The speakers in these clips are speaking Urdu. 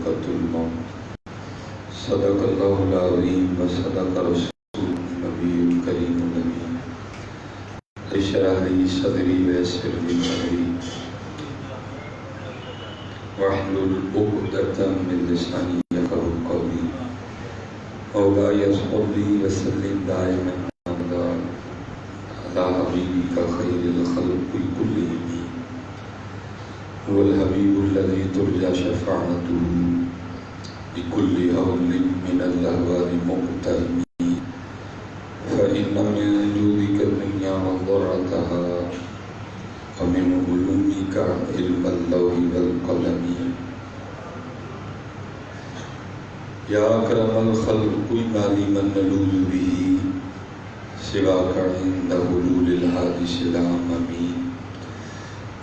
ذائقة الموت صدق اللہ العظیم و صدق رسول النبی الکریم الامین اشرح لی صدری ویسر لی امری واحلل عقدۃ من لسانی یفقهوا قولی مولاي صل وسلم دائما ابدا على حبيبك خير الخلق كلهم هو الحبيب الذي ترجى شفاعته بكل هول من الاهوال مقترب فإن من جودك الدنيا وضرتها ومن علومك علم اللوح والقلم یا اکرم الخلق کوئی مالی من نلوذ به سواک عند حلول الحادث العممی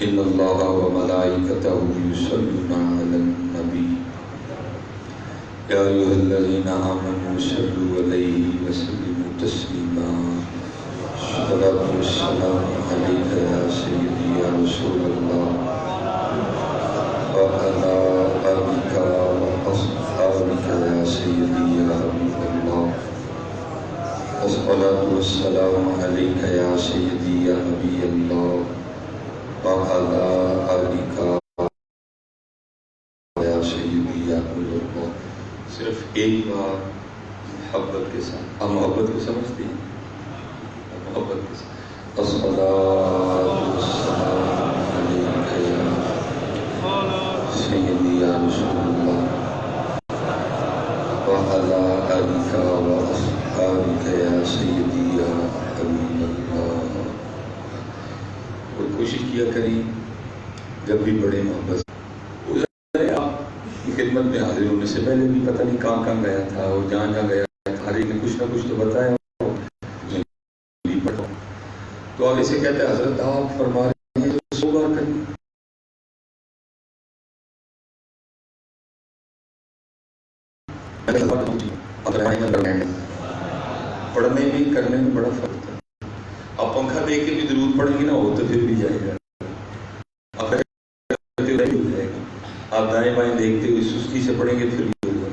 ان اللہ و ملائکته یصلون علی النبی یا ایھا الذین آمنوا صلوا علیہ وسلموا تسلیما الصلاۃ والسلام علیک یا سیدی یا رسول اللہ وعلی آلک وأصحابک یا سیدی یا حبیب اللہ الصلاۃ والسلام علیک یا سیدی یا نبی اللہ وعلی آلک یا سیدی یا حبیب اللہ. صرف ایک بار محبت کے ساتھ، آپ محبت کو سمجھتے ہیں؟ محبت کے ساتھ الصلاۃ والسلام علیک یا سیدی یا رسول اللہ وعلی آلک وأصحابک یا سیدی یا حبیب اللہ. اور کوشش کیا کریں جب بھی بڑے محبت آپ کی خدمت میں حاضر ہونے سے پہلے بھی پتہ نہیں کہاں کہاں گیا تھا اور جہاں جہاں گیا تھا ہر ایک نے کچھ نہ کچھ تو بتایا. تو آگے سے کہتے ہیں حضرت آپ فرما رہے ہیں تو 100 بار کریں. پڑھنے میں کرنے میں بڑا فرق ہے. آپ پنکھا دیکھ کے بھی درود پڑھیں گے نہ ہو تو پھر بھی جائے گا. آپ دائیں بائیں دیکھتے ہوئے سستی سے پڑھیں گے پھر بھی ہو جائے گا.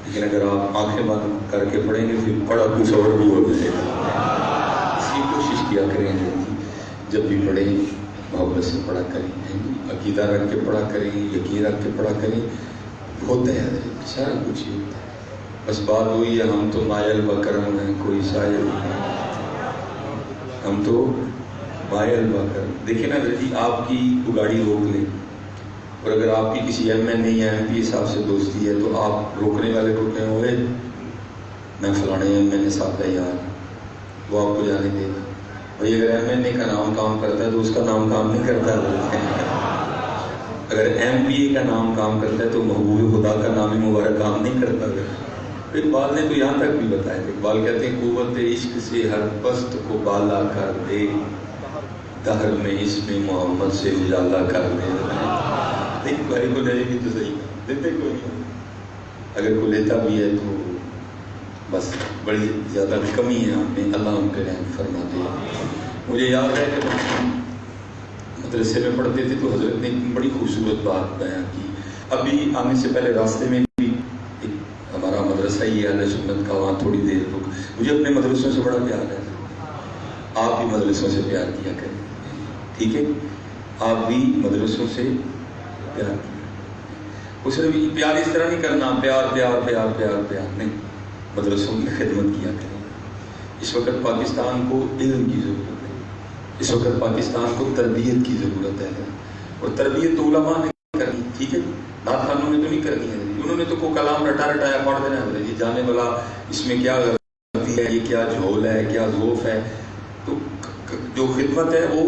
لیکن اگر آپ آنکھیں بند کر کے پڑھیں گے پھر پڑھا کچھ اور بھی ہو جائے گا. اس کی کوشش کیا کریں جب بھی پڑھیں محبت سے پڑھا کریں, عقیدہ رکھ کے پڑھا کریں, یقین رکھ کے پڑھا کریں. ہوتا ہے سارا کچھ ہی ہوتا ہے. بس بات وہی ہے, ہم تو مائل و کرم ہیں, کوئی سائل نہیں. ہم تو مائل و کرم. دیکھیں نا جی, آپ کی گاڑی روک لیں اور اگر آپ کی کسی ایم این اے یا ایم پی صاحب سے دوستی ہے تو آپ روکنے والے کو کہیں ہوئے میں فلانے ایم این اے صاحب ہے یار, وہ آپ کو جانے دے گا. بھائی اگر ایم این اے کا نام کام کرتا ہے تو اس کا نام کام نہیں کرتا ہے. اگر ایم پی اے کا نام کام کرتا ہے تو محبوب خدا کا نام مبارک کام نہیں کرتا. اقبال نے تو یہاں تک بھی بتایا. اقبال کہتے ہیں قوت عشق سے ہر پست کو بالا کر دے, دہر میں اس میں محمد سے اجالا کر دے. دیکھ بھائی کو لے بھی تو صحیح دیتے کوئی نہیں. اگر کوئی لیتا بھی ہے تو بس بڑی زیادہ کمی ہے ہم میں, اللہ ہم کے رحم فرما دے. مجھے یاد ہے کہ مدرسے میں پڑھتے تھے تو حضرت نے ایک بڑی خوبصورت بات بیان کی. ابھی آنے سے پہلے راستے میں بھی ہمارا مدرسہ ہی ہے اہل سنت کا, وہاں تھوڑی دیر رک. مجھے اپنے مدرسوں سے بڑا پیار ہے. آپ بھی مدرسوں سے پیار کیا کریں, ٹھیک ہے؟ آپ بھی مدرسوں سے پیار کیا. اس نے بھی پیار اس طرح نہیں کرنا پیار پیار پیار پیار پیار نہیں, مدرسوں کی خدمت کیا کریں. اس وقت پاکستان کو علم کی ضرورت ہے, اس وقت پاکستان کو تربیت کی ضرورت ہے. اور تربیت تو علماء نے کرنی, ٹھیک ہے؟ نعت خانوں نے تو نہیں کرنی ہے. انہوں نے تو کوئی کلام رٹا رٹایا پڑھ دینا ہے جی, جانے والا اس میں کیا غلطی ہے, یہ کیا جھول ہے, کیا ذوف ہے. تو جو خدمت ہے وہ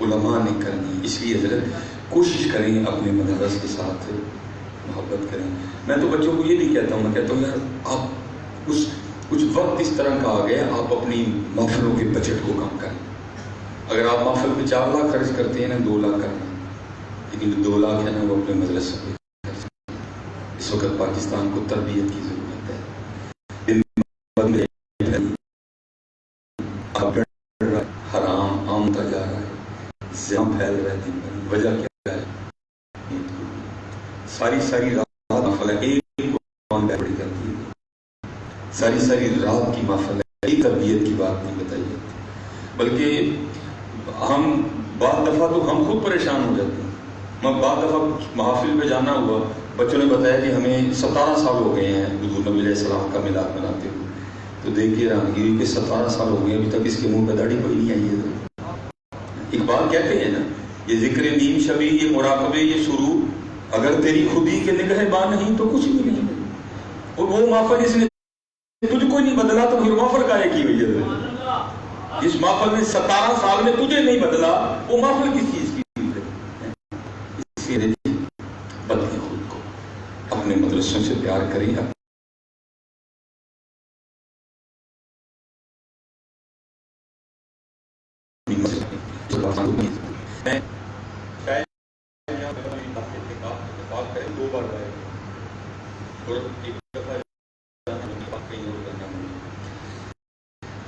علماء نے کرنی. اس لیے حضرت کوشش کریں اپنے مدرس کے ساتھ محبت کریں. میں تو بچوں کو یہ بھی کہتا ہوں, میں کہتا ہوں یار آپ کچھ وقت اس طرح کا آ گیا, آپ اپنی محفلوں کے بجٹ کو کم کریں. اگر آپ محفل پہ 4 لاکھ خرچ کرتے ہیں نا 2 لاکھ کرنا, لیکن 2 لاکھ ہے نا وہ اپنے مدرسے پہ. اس وقت پاکستان کو تربیت کی ضرورت ہے. حرام عام ہوتا جا رہا ہے, زیادہ پھیل رہا ہے دن بھر. وجہ کیا ہے؟ ساری رات محفل ہے، ایک قرآن پڑھی جاتی ہے، ساری ساری رات کی محفل ہے، ایک تربیت کی بات نہیں بتائی جاتی، بلکہ ہم بعض دفعہ تو ہم خود پریشان ہو جاتے ہیں۔ میں بعض دفعہ محافل پہ جانا ہوا، بچوں نے بتایا کہ ہمیں 17 سال ہو گئے ہیں حضور نبی علیہ السلام کا میلاد مناتے ہوئے، تو دیکھ کے حیرانگی کہ 17 سال ہو گئے ابھی تک اس کے منہ پہ داڑھی کوئی نہیں آئی ہے۔ اقبال کہتے ہیں نا، یہ ذکر نیم شبی، یہ مراقبے، یہ شروع، اگر تیری خودی کے نگہ بان نہیں تو کچھ بھی نہیں ہے۔ اور وہ محفل اس نے تجھ کو نہیں بدلا تو پھر محفل کا ایک ہی ہوئی ہے۔ جس محفل نے 17 سال میں تجھے نہیں بدلا، وہ محفل کس چیز کی ہے؟ اسی لیے بدلیں خود کو، اپنے مدرسوں سے پیار کریں،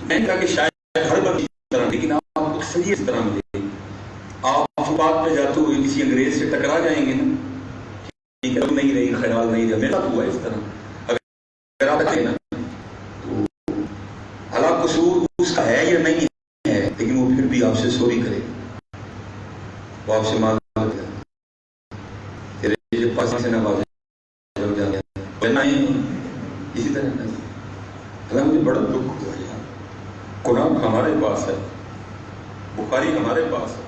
میں نے کہا کہ شاید ہر بات اس طرح، لیکن آپ اکثریت اس طرح ملے گی۔ آپ بات پہ جاتے ہوئے کسی انگریز سے ٹکرا جائیں گے نا، نہیں رہی، خیال نہیں رہا، میرا ہوا اس طرح، اگر آپ کہیں نا تو حالات قصور اس کا ہے یا نہیں ہے، لیکن وہ پھر بھی آپ سے سوری کرے، وہ آپ سے معلوم تیرے پاس سے نوازے اسی طرح۔ اللہ مجھے بڑا دکھ ہوا یار، قرآن ہمارے پاس ہے، بخاری ہمارے پاس ہے،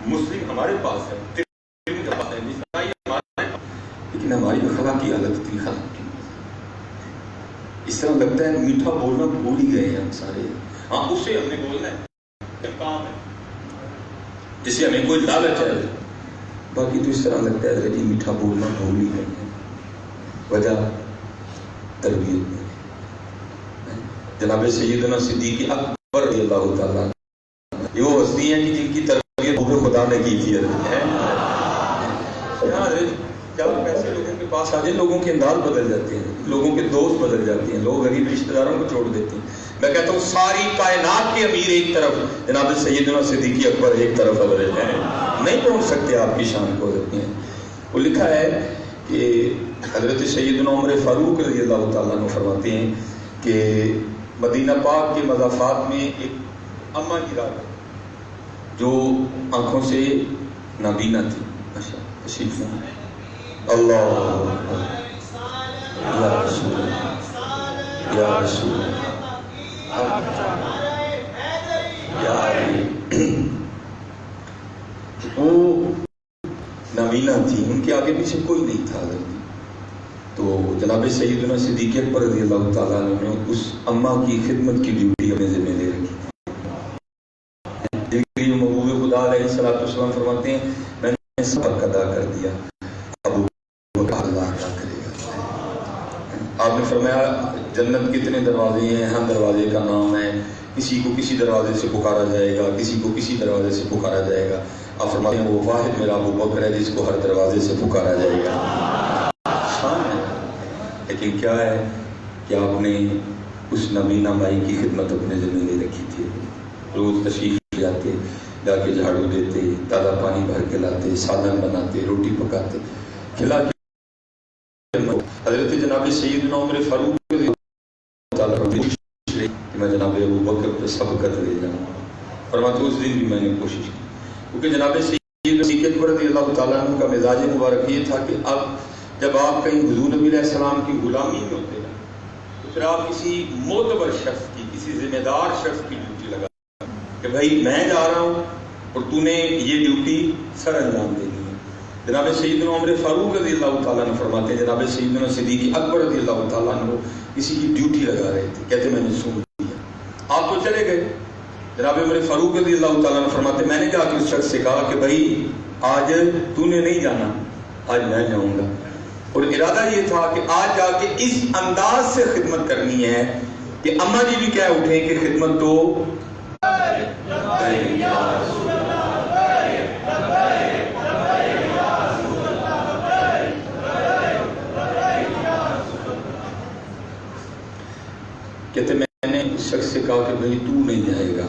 مسلم ہمارے پاس ہے، ترمذی ہمارے پاس ہے، نسائی ہمارے پاس، لیکن ہماری اخلاق کی حالت اتنی خراب کی، اس طرح لگتا ہے میٹھا بولنا بھول ہی گئے ہیں ہم سارے۔ ہاں اسے ہم نے بولنا ہے، کام ہے جسے ہمیں کوئی لالچ ہے، باقی تو اس طرح لگتا ہے کہ میٹھا بولنا بھول ہی گئے ہیں۔ وجہ تربیت میں جناب سیدنا صدیق اکبر رضی اللہ تعالیٰ، یہ وہ ہستی ہیں کہ جن کی تربیت خدا نے کی تھی ہے۔ جب پیسے لوگوں کے پاس آ جائیں، لوگوں کے انداز بدل جاتے ہیں، لوگوں کے دوست بدل جاتے ہیں، لوگ غریب رشتہ داروں کو چھوڑ دیتے ہیں۔ میں کہتا ہوں ساری کائنات کے امیر ایک طرف، جناب سیدنا صدیق اکبر ایک طرف ادھر ہے، نہیں پہنچ سکتے آپ کی شان کو۔ وہ لکھا ہے کہ حضرت سیدنا عمر فاروق رضی اللہ تعالیٰ عنہ فرماتے ہیں کہ مدینہ پاک کے مضافات میں ایک اماں کی رات جو آنکھوں سے نابینا تھی، تشریف اللہ یا رسول یا رسول یا وہ نابینا تھی، ان کے آگے پیچھے کوئی نہیں تھا۔ تو جناب سیدنا صدیق اکبر رضی اللہ تعالیٰ نے اس اماں کی خدمت کی ڈیوٹی اپنے ذمہ لے رکھی۔ محبوب خدا علیہ السلام فرماتے ہیں میں نے سبق ادا کر دیا، ابو بکر اللہ ادا کرے گا۔ آپ نے فرمایا جنت کتنے دروازے ہیں، ہر دروازے کا نام ہے، کسی کو کسی دروازے سے پکارا جائے گا، کسی کو کسی دروازے سے پکارا جائے گا۔ آپ فرماتے ہیں وہ واحد میرا ابو بکر ہے جس کو ہر دروازے سے پکارا جائے گا۔ شان ہے، لیکن کیا ہے کہ آپ نے اس نبینا مائی کی خدمت اپنے ذمہ لے رکھی تھی۔ روز تشریف جاتے، جا کے جھاڑو دیتے، تازہ پانی بھر کے لاتے، سالن بناتے، روٹی پکاتے، کھلا کے حضرت جناب سیدنا عمر فاروق کہ میں جناب ابو بکر پہ سبقت لے جاؤں، فرماتے اس دن بھی میں نے کوشش کی، کیونکہ جناب سیدنا صدیق اکبر رضی اللہ تعالیٰ عنہ کا مزاج مبارک یہ تھا کہ اب جب آپ کہیں حضور نبی علیہ السلام کی غلامی میں ہوتے ہیں تو پھر آپ کسی معتبر شخص کی، کسی ذمہ دار شخص کی ڈیوٹی لگا کہ بھائی میں جا رہا ہوں اور تو نے یہ ڈیوٹی سر انجام دینی ہے۔ جناب سیدنا عمر فاروق رضی اللہ تعالیٰ عنہ فرماتے ہیں جناب سیدنا صدیق اکبر رضی اللہ تعالیٰ عنہ کسی کی ڈیوٹی لگا رہے تھے، کہتے میں نے سن لیا، آپ تو چلے گئے۔ جناب عمر فاروق رضی اللہ تعالیٰ عنہ فرماتے میں نے جا کے اس شخص سے کہا کہ بھائی آج تو نے نہیں جانا، آج میں جاؤں گا، اور ارادہ یہ تھا کہ آج جا کے اس انداز سے خدمت کرنی ہے کہ اماں جی بھی کہہ اٹھیں کہ خدمت تو کہتے میں نے اس شخص سے کہا کہ بھائی تو نہیں جائے گا،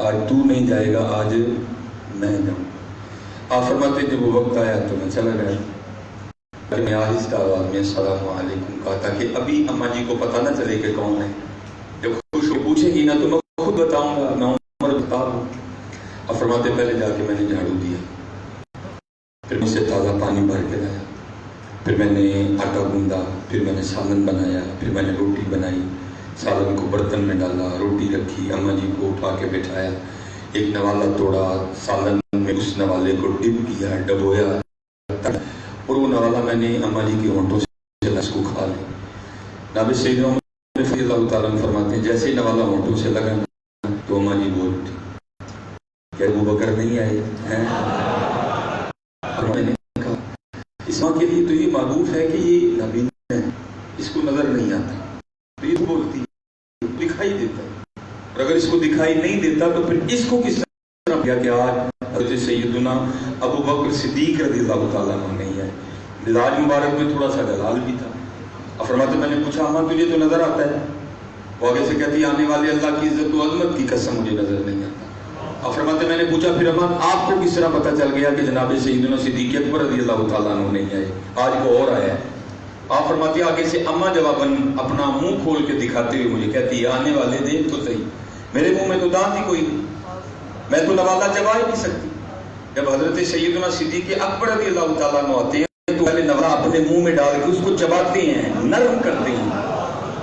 آج تو نہیں جائے گا، آج میں جاؤں۔ آپ فرماتے جب وہ وقت آیا تو میں چلا گیا۔ کہ میں آہستہ آواز میں السلام علیکم کہا تاکہ ابھی اماں جی کو پتہ نہ چلے کہ کون ہے. جب خوش ہو پوچھے گی نا تو میں خود بتاؤں گا، میں عمر بتا ہوں. اور فرماتے پہلے جا کے میں نے جھاڑو دیا، پھر مجھ سے تازہ پانی بھر کے لایا، پھر میں نے آٹا گوندا، پھر میں نے سالن بنایا، پھر میں نے روٹی بنائی، سالن کو برتن میں ڈالا، روٹی رکھی، اماں جی کو اٹھا کے بٹھایا، ایک نوالا توڑا، سالن میں اس نوالے کو ڈپ کیا، ڈبویا، اور وہ نوالا میں نے اماں جی کے ہونٹوں سے اس کو کھا لیا. نابے سیدنا عمر رضی اللہ تعالیٰ عنہ فرماتے ہیں جیسے ہی نوالا ہونٹوں سے لگا تو اماں جی بول اٹھی کہ ابو بکر نہیں آئے ہیں. اور میں نے کہا اس ماں کے لیے تو یہ معروف ہے کہ یہ نابینا ہے، اس کو نظر نہیں آتا، تو یہ بولتی دکھائی دیتا ہے، اور اگر اس کو دکھائی نہیں دیتا تو پھر اس کو کس طرح کیا کہ آج حضرت سیدنا ابو بکر صدیق رضی اللہ تعالیٰ عنہ نہیں ہے. مزاج مبارک میں تھوڑا سا دلال بھی تھا. اور فرماتے میں نے پوچھا اماں تجھے تو نظر آتا ہے؟ وہ آگے سے کہتی آنے والے اللہ کی عزت و عظمت کی قسم مجھے نظر نہیں آتا. اور فرماتے میں نے پوچھا پھر اماں آپ کو کس طرح پتہ چل گیا کہ جناب سیدنا صدیق اکبر رضی اللہ تعالیٰ عنہ نہیں آئے، آج کو اور آیا ہے؟ آپ فرماتی آگے سے اماں جواباً اپنا منہ کھول کے دکھاتے ہوئے مجھے کہتی ہے آنے والے دیکھ تو صحیح، میرے منہ میں تو دانت ہی کوئی نہیں، میں تو نوالا چبا ہی نہیں سکتی. جب حضرت سیدنا صدیق اکبر رضی اللہ تعالیٰ عنہ آتے ہیں تو پہلے نوالا اپنے منہ میں ڈال کے اس کو چباتے ہیں، نرم کرتے ہیں.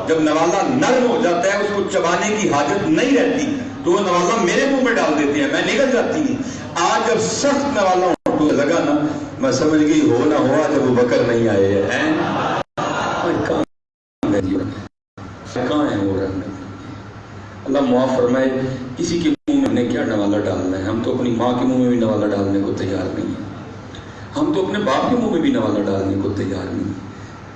جب نوالا نرم ہو جاتا ہے اس کو چبانے کی حاجت نہیں رہتی تو وہ نوالا میرے منہ میں ڈال دیتے ہیں، میں نگل جاتی ہوں. آج جب سخت نوالا ہونٹوں سے لگا نا میں سمجھ گئی ہو نہ ہوا جب وہ بکر نہیں آئے ہیں. کہاں ہے وہ رہنے؟ اللہ معاف فرمائے کسی کے منہ میں نے کیا نوالا ڈالنا ہے؟ ہم تو اپنی ماں کے منہ میں بھی نوالا ڈالنے کو تیار نہیں ہیں، ہم تو اپنے باپ کے منہ میں بھی نوالا ڈالنے کو تیار نہیں ہیں.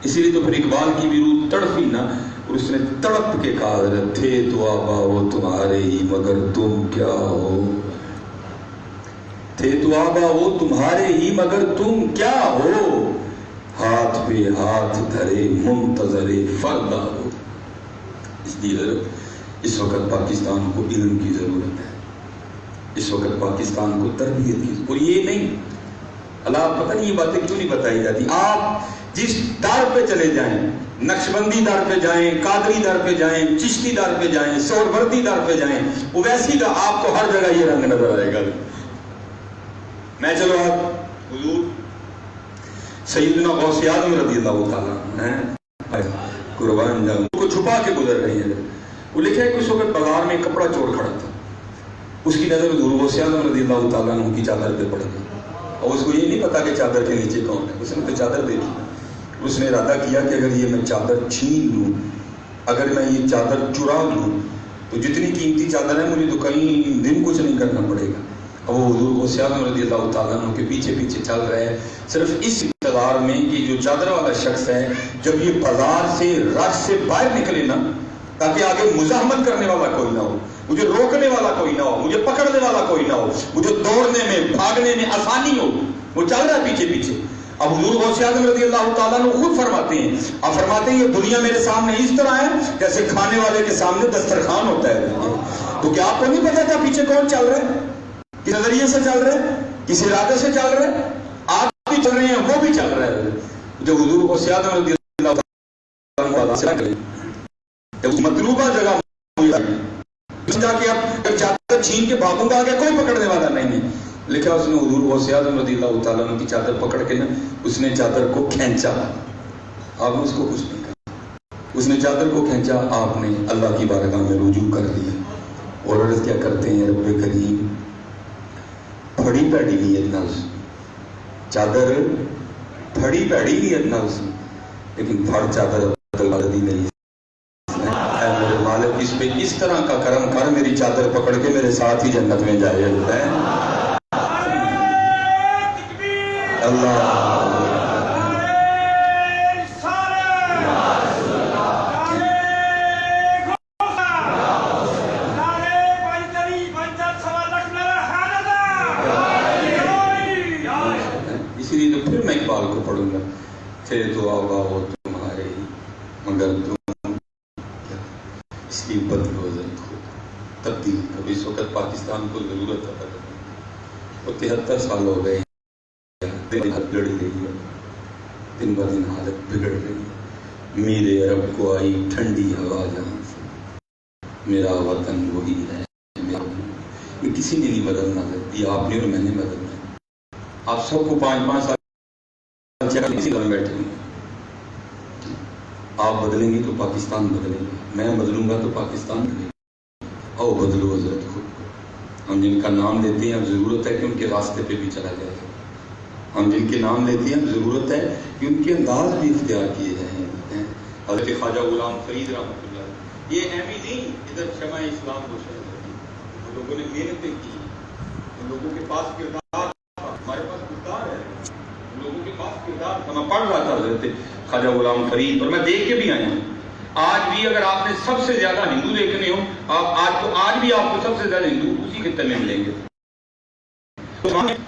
اسی لیے تو پھر اقبال کی بھی روح تڑپی نا، اور اس نے تڑپ کے کہا تھے تو آبا ہو تمہارے ہی مگر تم کیا ہو، تھے تو آبا ہو تمہارے ہی مگر تم کیا ہو، ہاتھ پہ ہاتھ دھرے منتظر فردا ہو. اس لیے اس وقت پاکستان کو علم کی ضرورت ہے، اس وقت پاکستان کو تربیت کی، اور یہ نہیں اللہ پتہ نہیں یہ باتیں کیوں نہیں بتائی جاتی. آپ جس دار پہ چلے جائیں، نقشبندی دار پہ جائیں، قادری دار پہ جائیں، چشتی دار پہ جائیں، سہروردی دار پہ جائیں، وہ ویسی کا آپ کو ہر جگہ یہ رنگ نظر آئے گا. میں چلو آپ حضور سیدنا غوث اعظم رضی اللہ تعالیٰ قربان جاؤں کو چھپا کے گزر رہے ہیں. وہ لکھا ہے کہ اس وقت بازار میں کپڑا چور کھڑا تھا، اس کی نظر حضور غوث اعظم رضی اللہ تعالیٰ عنہ کی چادر پہ پڑ گئی، اور اس کو یہ نہیں پتا کہ چادر کے نیچے کون ہے. اس نے تو چادر دیکھی، اس نے ارادہ کیا کہ اگر یہ میں چادر چھین لوں، اگر میں یہ چادر چرا لوں تو جتنی قیمتی چادر ہے مجھے تو کئی دن کچھ نہیں کرنا پڑے گا. اب وہ حضور غوث اعظم رضی اللہ تعالیٰ عنہ کے پیچھے پیچھے چل رہے ہیں صرف اس انتظار میں کہ جو چادر والا شخص ہے جب یہ بازار سے رش سے باہر نکلے نا تاکہ آگے مزاحمت کرنے والا کوئی نہ ہو، مجھے روکنے والا کوئی نہ ہو، مجھے پکڑنے والا کوئی نہ ہو، مجھے دوڑنے میں بھاگنے میں آسانی ہو. وہ چل رہا ہے پیچھے پیچھے. اب حضور غوث اعظم رضی اللہ تعالیٰ عنہ خود فرماتے ہیں، اب فرماتے ہیں یہ دنیا میرے سامنے اس طرح ہے جیسے کھانے والے کے سامنے دسترخوان ہوتا ہے. تو کیا آپ کو نہیں پتا تھا پیچھے کون چل رہا ہے، کس نظریے سے چل رہے ہیں، کس ارادے سے چل رہے ہیں؟ آپ بھی چل رہے ہیں، وہ بھی چل رہے ہیں. جب حضور غوث اعظم رضی اللہ تعالیٰ عنہ جب مطلوبہ جگہ جا کے اب چادر چھین کے بھاگوں گا آگے کوئی پکڑنے والا نہیں ہے. لکھا اس نے حضور غوث اعظم رضی اللہ تعالیٰ عنہ کی چادر پکڑ کے نا اس نے چادر کو کھینچا، آپ نے اس کو کچھ نہیں کہا، اس نے چادر کو کھینچا، آپ نے اللہ کی بارگاہ میں رجوع کر دیا اور عرض کیا کرتے ہیں رب کریم پھڑی پیڑی نیت نہ اس چادر پھڑی پیڑی نیت نہ اس لیکن پھڑ چادر دی میری میرے مالک اس پہ اس طرح کا کرم کر میری چادر پکڑ کے میرے ساتھ ہی جنت میں جائے. اللہ اسی لیے تو پھر میں اقبال کو پڑھوں گا، تھے تو آبا ہو تمہارے ہی مگر تم اس کی بدگوزن خود تبدیل کر. اس وقت پاکستان کو ضرورت ہے، وہ 73 سال ہو گئے لڑی رہی ہے. دن ب دن حالت بگڑ رہی ہے. میرے عرب کو آئی ٹھنڈی ہوا جہاں سے, میرا وطن وہی ہے میرا. یہ کسی نے نہیں بدلنا تھا, یہ آپ نے اور میں نے بدلنا. آپ سب کو 5-5 سال کسی طرح بیٹھے ہیں. آپ بدلیں گے تو پاکستان بدلے گا, میں بدلوں گا تو پاکستان بدلے گا. آؤ بدلو حضرت خود کو. ہم جن کا نام لیتے ہیں اب ضرورت ہے کہ ان کے راستے پہ بھی چلا جائے. ہم جن کے نام لیتے ہیں اب ضرورت ہے کہ ان کے انداز بھی اختیار کیے جائیں. حضرت خواجہ غلام فرید رحمۃ اللہ, یہ اہم ہی نہیں ادھر شمع اسلام کو شہر ہوتی, ان لوگوں نے محنتیں کی, ان لوگوں کے پاس کردار تھا, ہمارے پاس کردار ہے, ان لوگوں کے پاس کردار تھا. میں پڑھ رہا تھا حضرت خواجہ غلام فرید, اور میں دیکھ کے بھی آیا ہوں. آج بھی اگر آپ نے سب سے زیادہ ہندو دیکھنے ہو, آج بھی آپ کو سب سے زیادہ ہندو اسی خطے میں ملیں گے.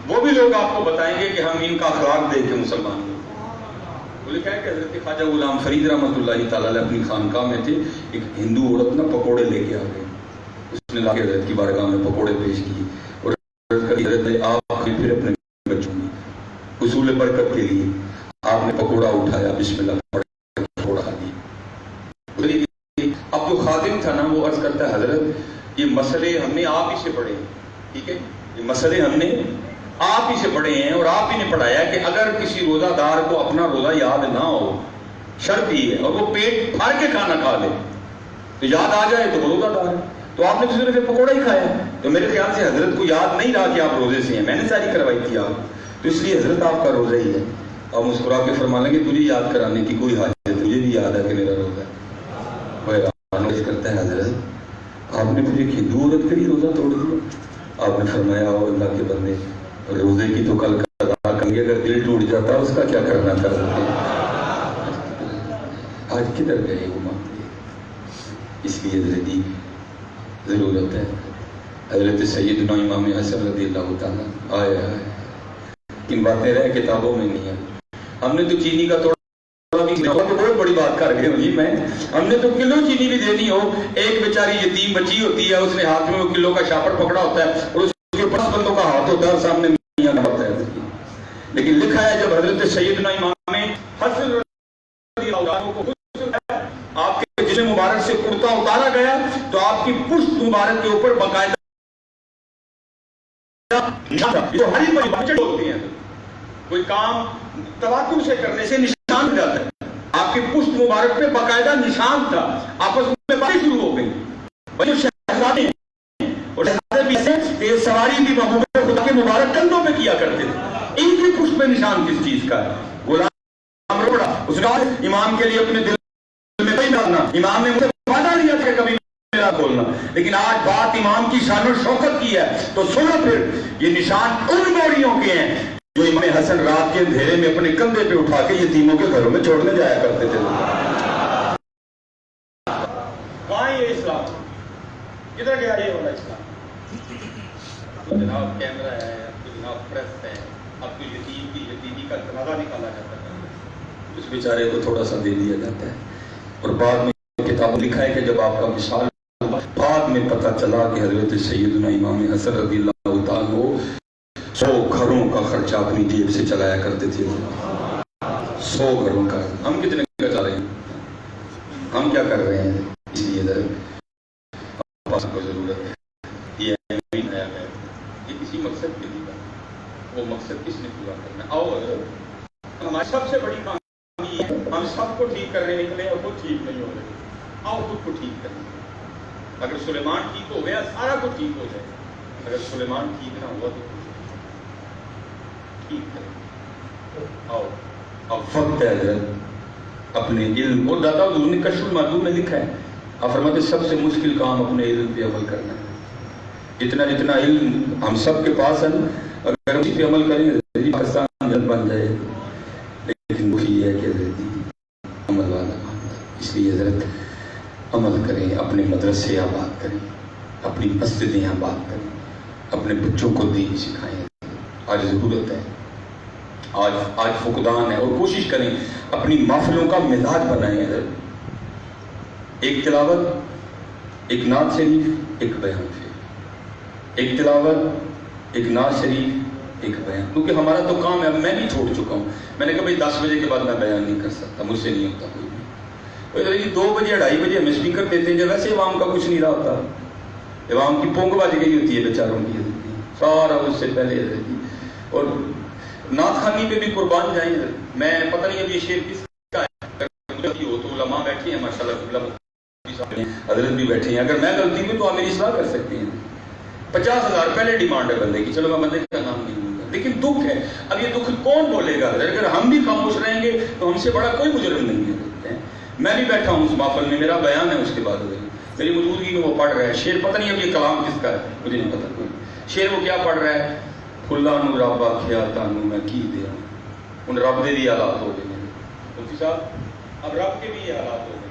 وہ بھی لوگ آپ کو بتائیں گے کہ ہم ان کا اخلاق دیکھ کے مسلمان ہوئے. وہ لکھا ہے کہ حضرت خواجہ غلام فرید رحمۃ اللہ تعالیٰ علیہ اپنی خانقاہ میں تھے, ایک ہندو عورت نا پکوڑے لے کے آ گئی. اس نے لا کے حضرت کی بارگاہ میں پکوڑے پیش کیے اور حضرت آپ پھر اپنے بچوں میں حصول برکت کے لیے آپ نے پکوڑا اٹھایا, بسم اللہ پڑھ پکوڑا کھا دیا. اب جو خادم تھا نا وہ عرض کرتا ہے حضرت یہ مسئلے ہم نے آپ ہی سے پڑھے, ٹھیک ہے, یہ مسئلے ہم نے آپ ہی سے پڑھے ہیں اور آپ ہی نے پڑھایا کہ اگر کسی روزہ دار کو اپنا روزہ یاد نہ ہو, شرط یہ ہے, اور وہ پیٹ بھر کے کھانا کھا لے تو یاد آ جائے تو وہ روزہ دار ہے. تو آپ نے تو صرف پکوڑا ہی کھایا, تو میرے خیال سے حضرت کو یاد نہیں رہا کہ آپ روزے سے ہیں, میں نے ساری کروائی تھی آپ, تو اس لیے حضرت آپ کا روزہ ہی ہے. آپ مسکرا کے فرما لیں گے تجھے یاد کرانے کی کوئی حاجت ہے, تجھے بھی یاد ہے کہ میرا روزہ ہے. وہ حیران کرتا ہے حضرت آپ نے مجھے ہندو عورت کے لیے روزہ توڑ دیا. آپ نے فرمایا او اللہ کے بندے, روزے کی تو کل ادا کریں گے, اگر دل ٹوٹ جاتا اس کا کیا کرنا تھا. آج کدھر گئے وہ معاملے. اس لیے حضرت ضرورت ہے. حضرت سیدنا امام حسن رضی اللہ تعالیٰ آیا ہے, ان باتیں رہ کتابوں میں نہیں ہے. ہم نے تو چینی کا توڑا بھی بہت بڑی بات کر گئے جی میں, ہم نے تو کلو چینی بھی دینی ہو, ایک بیچاری یتیم بچی ہوتی ہے, اس نے ہاتھ میں وہ کلو کا شاپر پکڑا ہوتا ہے اور اس کے 10 بندوں کا ہاتھ ہوتا ہے سامنے میاں ہوتا ہے. لیکن لکھا ہے جب حضرت سیدنا امام حسن رضی اللہ عنہ کو آپ کے جسم مبارک سے کرتا اتارا گیا تو آپ کی پشت مبارک کے اوپر باقاعدہ جو ہری بڑی بچے ہوتی ہیں, کوئی کام تواتر سے کرنے سے نشان ہو جاتا ہے. آپ کی پشت مبارک پہ باقاعدہ نشان تھا. آپس میں باتیں شروع ہو گئی. جو شہزادے اور شہزادے بھی سے کہ سواری بھی محبوب خدا کے مبارک کندھوں پہ کیا کرتے تھے, ان کی پشت پہ نشان کس چیز کا ہے. غلام روڑا اس نے امام کے لیے اپنے دل میں نہیں ڈالنا, امام نے مجھے وعدہ لیا تھا کبھی میرا کھولنا, لیکن آج بات امام کی شان و شوکت کی ہے تو سنو پھر یہ نشان ان گوڑیوں کے ہیں جو امام حسن رات کے اندھیرے میں اپنے کندھے پہ اٹھا کے یتیموں کے گھروں میں چھوڑنے جایا کرتے تھے. کہاں یہ اسلام, کدھر گیا یہ والا اسلام. تو جناب کیمرہ ہے, اب تو جناب پریس ہے, اب تو یتیم کی یتیمی کا جنازہ نکالا جاتا ہے, اس بیچارے کو تھوڑا سا دے دیا جاتا ہے. اور بعد میں کتاب لکھا ہے کہ جب آپ کا وصال بعد میں پتہ چلا کہ حضرت سیدنا امام حسن رضی اللہ تعالیٰ عنہ 100 گھروں کا خرچہ اپنی جیب سے چلایا کرتے تھے. 100 گھروں کا. ہم کتنے کا چلا رہے ہیں, ہم کیا کر رہے ہیں. اس لیے پاس کو ضرورت ہے. یہ آیا ہے, یہ کسی مقصد کے لیے, وہ مقصد کس نے پورا کرنا ہے. آؤ حضرت ہماری سب سے بڑی کامیابی ہے, ہم سب کو ٹھیک کرنے نکلے اور خود ٹھیک نہیں ہو رہے. آؤ خود کو ٹھیک کریں. اگر سلیمان ٹھیک ہو گیا سارا کچھ ٹھیک ہو جائے, اگر سلیمان ٹھیک نہ ہوا تو ٹھیک ہے. آؤ اب وقت ہے حضرت اپنے علم, اور داتا حضور نے کشف المعدوم میں لکھا ہے, آپ فرماتے سب سے مشکل کام اپنے علم پہ عمل کرنا ہے. جتنا علم ہم سب کے پاس ہے, اگر اسی پہ عمل کریں گے پاکستان جلد بن جائے, لیکن وہی ہے کہ عمل والا معاملہ. اس لیے حضرت عمل کریں, اپنے مدرسے آباد کریں, اپنی مسجدیں آباد کریں, اپنے بچوں کو دین سکھائیں. آج ضرورت ہے, آج فقدان ہے, اور کوشش کریں اپنی محفلوں کا مزاج بنائیں. ایک تلاوت, ایک نعت شریف, ایک بیان شریف. ایک تلاوت, ایک نعت شریف, ایک بیان، کیونکہ ہمارا تو کام ہے، میں بھی چھوڑ چکا ہوں. میں نے کہا بھائی 10 بجے کے بعد میں بیان نہیں کر سکتا، مجھ سے نہیں ہوتا کوئی بھی. 2 بجے 2:30 بجے ہمیں اسپیکر دیتے ہیں جب ویسے عوام کا کچھ نہیں رہا ہوتا، عوام کی پونگ بج گئی ہوتی ہے بیچاروں کی، سارا اس سے پہلے. اور نعت خوانی پہ بھی قربان جائیں. میں پتہ نہیں اب یہ شعر کس کا ہے، ہو تو علماء بیٹھے ہیں ماشاءاللہ، حضرت بھی بیٹھے ہیں. اگر میں غلطی ہوں تو آپ میری اصلاح کر سکتے ہیں. 50,000 پہلے ڈیمانڈ ہے بندے کی، چلو میں بندے کا نام نہیں لوں گا، لیکن دکھ ہے. اب یہ دکھ کون بولے گا؟ اگر ہم بھی خاموش رہیں گے تو ہم سے بڑا کوئی مجرم نہیں ہے. میں بھی بیٹھا ہوں اس محفل میں، میرا بیان ہے، اس کے بعد میری موجودگی میں وہ پڑھ رہا ہے شعر. پتہ نہیں اب یہ کلام کس کا ہے، مجھے نہیں پتا کوئی شعر. وہ کیا پڑھ رہا ہے؟ کھلا نو رب آکھیا تانوں میں کی دیا. ان رب دے بھی حالات ہو گئے مفتی صاحب، اب رب کے بھی یہ حالات ہو گئے.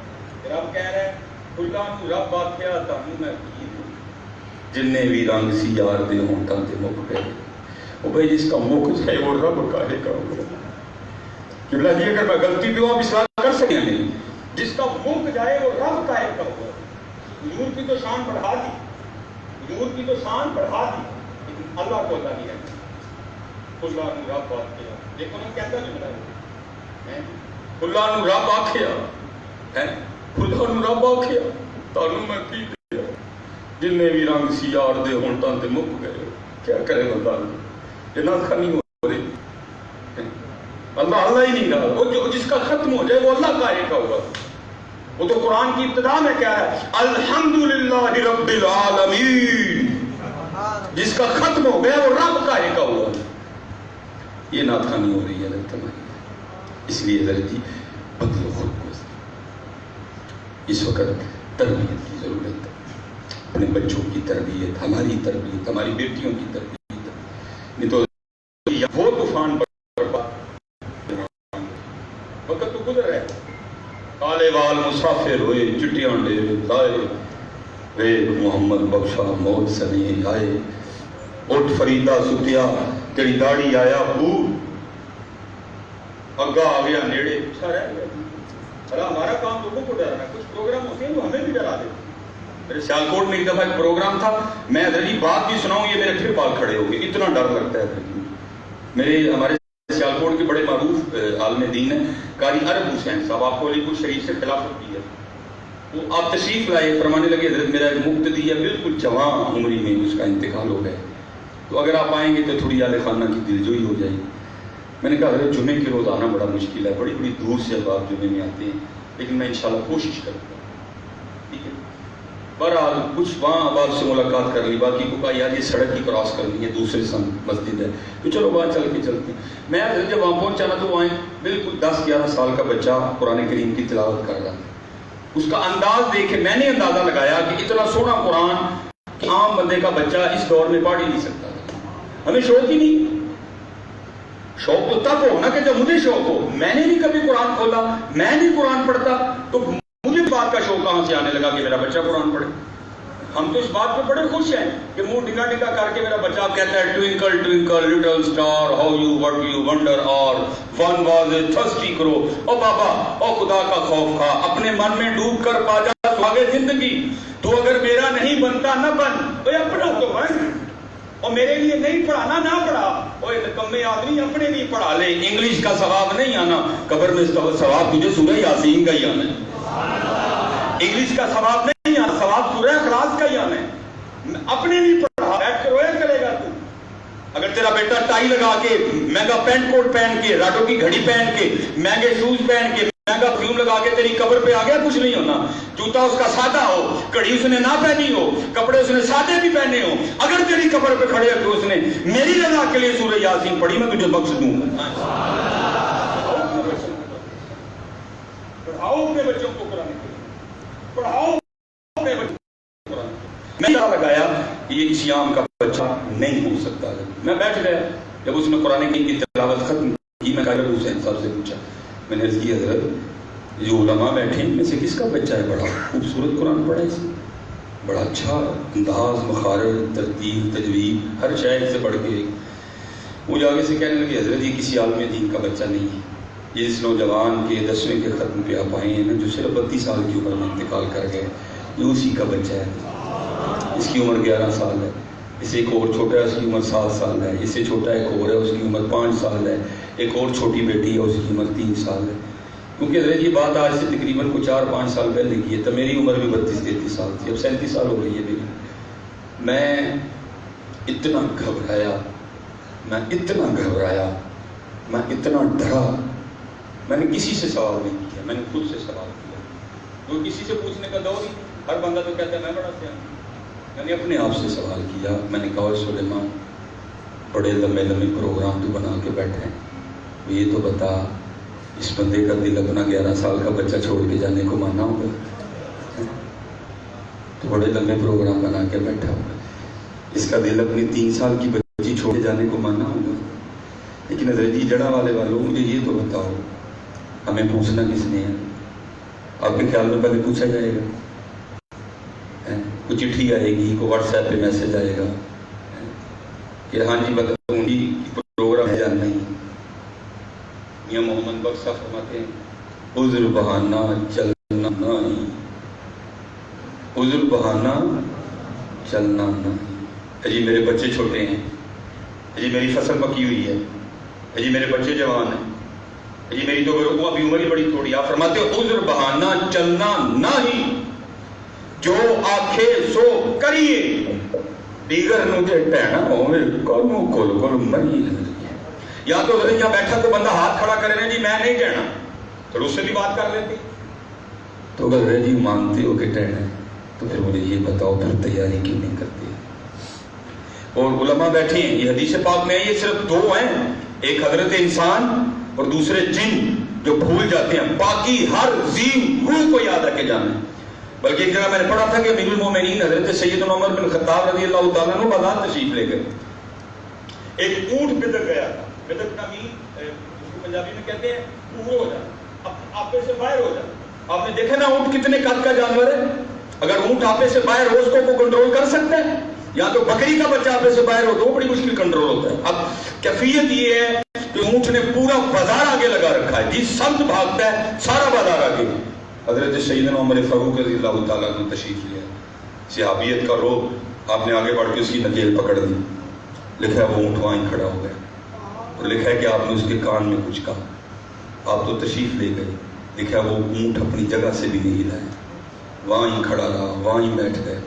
رب کہہ رہا ہے کھلا نو رب آکھیا تانوں میں کی دیا، جننے بھی رنگ سی یار دے ہونٹاں تے مک گئے. وہ بھائی جس کا مک جائے وہ رب کاہے کا ہوگا؟ قبلہ جی اگر میں غلطی پہ ہوں آپ اصلاح کر سکیں گے. جس کا مک جائے وہ رب کاہے کا ہوگا؟ حضور کی تو شان بڑھا دی، حضور کی تو شان بڑھا دی، لیکن اللہ کو اللہ نہیں ہے. کھلا نو رب آکھیا، دیکھو نا کہتا جملہ ہے، کھلا نو رب آکھیا ہے، کھلا نو رب آکھیا تانوں میں کی دیا، جننے بھی رنگ سی یار دے ہونٹاں تے مک گئے. کیا کرے بندہ؟ یہ نہ نہیں ہو رہی. اللہ اللہ ہی نہیں رہا. وہ جو جس کا ختم ہو جائے وہ اللہ کا ایک ہوگا. وہ تو قرآن کی ابتدا میں کیا ہے؟ الحمدللہ رب العالمین. جس کا ختم ہو گیا وہ رب کا ایک ہوگا. یہ ناتخانی ہو رہی ہے حضرت ہماری. اس لیے حضرت جی بدلو خود کو. اس وقت تربیت کی ضرورت ہے، اپنے بچوں کی تربیت، ہماری تربیت، ہماری بیٹیوں کی تربیت. نہیں تو وہ طوفان وقت تو گزر ہے. کالے وال مسافر ہوئے، چٹیاں ڈیرے لائے، وے محمد بخشا موت سنے آئے. اٹھ فریدہ ستیا تیری داڑھی آیا پور، اگا آ گیا نیڑے اچھا رہ گیا. ہمارا کام لوگوں کو ڈرانا. کچھ پروگرام ہوتے ہیں تو ہمیں بھی ڈرا دیتے. میرے سیالکوٹ میں ایک دفعہ ایک پروگرام تھا، میں حضرت بات بھی سناؤں یہ میرے پھر بال کھڑے ہو گئے، اتنا ڈر لگتا ہے حضرت. میرے ہمارے سیالکوٹ کے بڑے معروف عالم دین ہیں قاری عرب حسین صاحب، آپ کو علی پور شریف سے خلافت کی ہے. وہ آپ تشریف لائے، فرمانے لگے حضرت میرا ایک مقتدی ہے بالکل جوان عمری میں اس کا انتقال ہو گیا، تو اگر آپ آئیں گے تو تھوڑی اہل خانہ کی دلجوئی ہو جائے گی. میں نے کہا حضرت جمعے کے روز آنا بڑا مشکل ہے، بڑی بڑی دور سے اب آپ جمعے میں آتے ہیں، لیکن میں انشاءاللہ کوشش کروں گا. ٹھیک ہے. بہرحال کچھ وہاں آپ سے ملاقات کر لی، باقی کو کہا یار یہ سڑک ہی کراس کرنی ہے، دوسرے مسجد ہے تو چلو وہاں چل کے چلتے ہیں. میں جب وہاں پہنچا نا تو وہاں بالکل 10-11 سال کا بچہ قرآن کریم کی تلاوت کر رہا تھا. اس کا انداز دیکھے میں نے اندازہ لگایا کہ اتنا سونا قرآن عام بندے کا بچہ اس دور میں پڑھ ہی نہیں سکتا. ہمیں شوق ہی نہیں. شوق تو تب ہو نا کہ جب مجھے شوق ہو. میں نے بھی کبھی قرآن کھولا، میں نہیں قرآن پڑھتا، تو مجھے بات کا شوق کہاں سے آنے لگا کہ میرا بچہ قرآن پڑھے. ہم تو اس بات پہ بڑے خوش ہیں کہ منہ ڈگا ڈگا کر کے میرا بچہ کہتا ہے twinkle twinkle little star how you what you wonder اور ون واز اے تھرسٹی کرو. او بابا او خدا کا خوف کھا، اپنے من میں ڈوب کر پا جا سواگے زندگی. تو اگر میرا نہیں بنتا نہ بن، اوے اپنا تو بن، اور میرے لیے نہیں پڑھانا نہ پڑھا. اوے نکمے آدمی اپنے لیے پڑھا لے. انگلش کا ثواب نہیں آنا، قبر میں ثواب تجھے سورہ یاسین کا ہی آنا ہے. انگلش کا ثواب نہیں آنا، ثواب سورہ اخلاص کا ہی آنا ہے. اپنے لیے پڑھا، بیٹھ کے رویا کرے گا تو. اگر تیرا بیٹا ٹائی لگا کے، مہنگا پینٹ کوٹ پہن کے، راٹو کی گھڑی پہن کے، مہنگے شوز پہن کے، مہنگا پرفیوم لگا کے تیری قبر پہ آ گیا، کچھ نہیں ہونا. جوتا اس کا سادہ ہو، گھڑی اس نے نہ پہنی ہو، کپڑے اس نے سادے بھی پہنے ہو، اگر تیری قبر پہ کھڑے ہو تو اس نے میری رضا کے لیے سورہ یاسین پڑھی، میں تجھے بخش دوں گا. پڑھاؤ اپنے بچوں کو قرآن پڑھاؤ اپنے بچوں کو قرآن. میں لگایا کہ یہ کسی عام کا بچہ نہیں ہو سکتا. میں بیٹھ گیا، جب اس نے قرآن کی تلاوت ختم کی میں قاری حسین صاحب سے پوچھا، میں نے عرض کی حضرت جو علماء بیٹھے ہیں میں سے کس کا بچہ ہے بڑا خوبصورت قرآن پڑھا ہے، اس نے بڑا اچھا انداز، مخارج، ترتیب، تجوید، ہر شے سے بڑھ کے. وہ آگے سے کہنے لگے حضرت یہ کسی عالم دین کا بچہ نہیں ہے، یہ اس نوجوان کے 10ویں کے ختم پہ آپ آئے ہیں نا جو صرف 32 سال کی عمر میں انتقال کر گئے، یہ اسی کا بچہ ہے. اس کی عمر 11 سال ہے. اس سے ایک اور چھوٹا ہے، اس کی عمر 7 سال ہے، اس سے چھوٹا ایک اور ہے، اس کی عمر 5 سال ہے، ایک اور چھوٹی بیٹی ہے، اس کی عمر 3 سال ہے. کیونکہ حضرت یہ بات آج سے تقریباً 4-5 سال پہلے کی ہے، تو میری عمر بھی 32-33 سال تھی، اب 37 سال ہو گئی ہے میری. میں اتنا گھبرایا، میں اتنا ڈرا. میں نے کسی سے سوال نہیں کیا، میں نے خود سے سوال کیا. تو کسی سے پوچھنے کا دور ہی، ہر بندہ تو کہتا ہے میں بڑا سیاح. میں نے اپنے آپ سے سوال کیا. میں نے کہا سلیمان، بڑے لمبے پروگرام تو بنا کے بیٹھے ہیں، یہ تو بتا اس بندے کا دل اپنا 11 سال کا بچہ چھوڑ کے جانے کو مانا ہوگا؟ تو بڑے لمبے پروگرام بنا کے بیٹھا ہوگا. اس کا دل اپنی 3 سال کی بچی چھوڑ کے جانے کو مانا ہوگا. لیکن حضرت جی جڑا والے والوں مجھے یہ تو بتاؤ، ہمیں پوچھنا کس نے ہے؟ آپ کے خیال میں پہلے پوچھا جائے گا؟ کوئی چٹھی آئے گی، کوئی واٹس ایپ پہ میسج آئے گا کہ ہاں جی بتاؤں جی پروگرام ہے یا نہیں؟ میاں محمد بخش صاحب فرماتے ہیں عذر بہانہ چلنا نہیں، عذر بہانہ چلنا نہیں. جی میرے بچے چھوٹے ہیں، جی میری فصل پکی ہوئی ہے، جی میرے بچے جوان ہیں، جی میری تو ابھی عمر ہی بڑی تھوڑی. آپ فرماتے ہو عذر بہانہ چلنا نہیں، جو آکھے سو کریے، دیگر نوتے ٹہنا ہوئے کلوں کل مری. یا تو یہاں بیٹھا تو بندہ ہاتھ کھڑا کرے نا جی میں نہیں ٹہنا، تو اس سے بھی بات کر لیتے. تو اگر جی مانتے ہو کہ ٹہنا تو پھر مجھے یہ بتاؤ پھر تیاری کیوں نہیں کرتے؟ اور علماء بیٹھے ہیں، یہ حدیث پاک میں یہ صرف 2 ہیں، ایک حضرت انسان اور دوسرے جن جو بھول جاتے ہیں. باقی ہر ذی روح کو یاد رکھے جانا ہے. بلکہ ایک جگہ میں نے پڑھا تھا کہ امیر المومنین حضرت سیدنا عمر بن خطاب رضی اللہ تعالیٰ عنہ بازار تشریف لے گئے. ایک اونٹ بدک گیا تھا. بدک کا مین اس کو پنجابی میں کہتے ہیں اوڑ ہو جانا، آپے سے باہر ہو جانا. آپ نے دیکھا نا اونٹ کتنے قد کا جانور ہے؟ اگر اونٹ آپے سے باہر ہو اس کو کنٹرول کر سکتا ہے؟ یا تو بکری کا بچہ آپے سے باہر ہو تو وہ بڑی مشکل کنٹرول ہوتا ہے. اب کیفیت یہ ہے کہ اونٹ نے پورا بازار آگے لگا رکھا ہے، جس سمت بھاگتا ہے سارا بازار آگے. حضرت سیدنا عمر فاروق رضی اللہ تعالیٰ عنہ تشریف لیا. صحابیت کا روب، آپ نے آگے بڑھ کے اس کی نکیل پکڑ دی. لکھا ہے وہ اونٹ وہیں کھڑا ہو گیا، اور لکھا ہے کہ آپ نے اس کے کان میں کچھ کہا. آپ تو تشریف لے گئے. لکھا ہے وہ اونٹ اپنی جگہ سے بھی نہیں ہلا ہے، وہیں کھڑا رہا، وہیں بیٹھ گئے.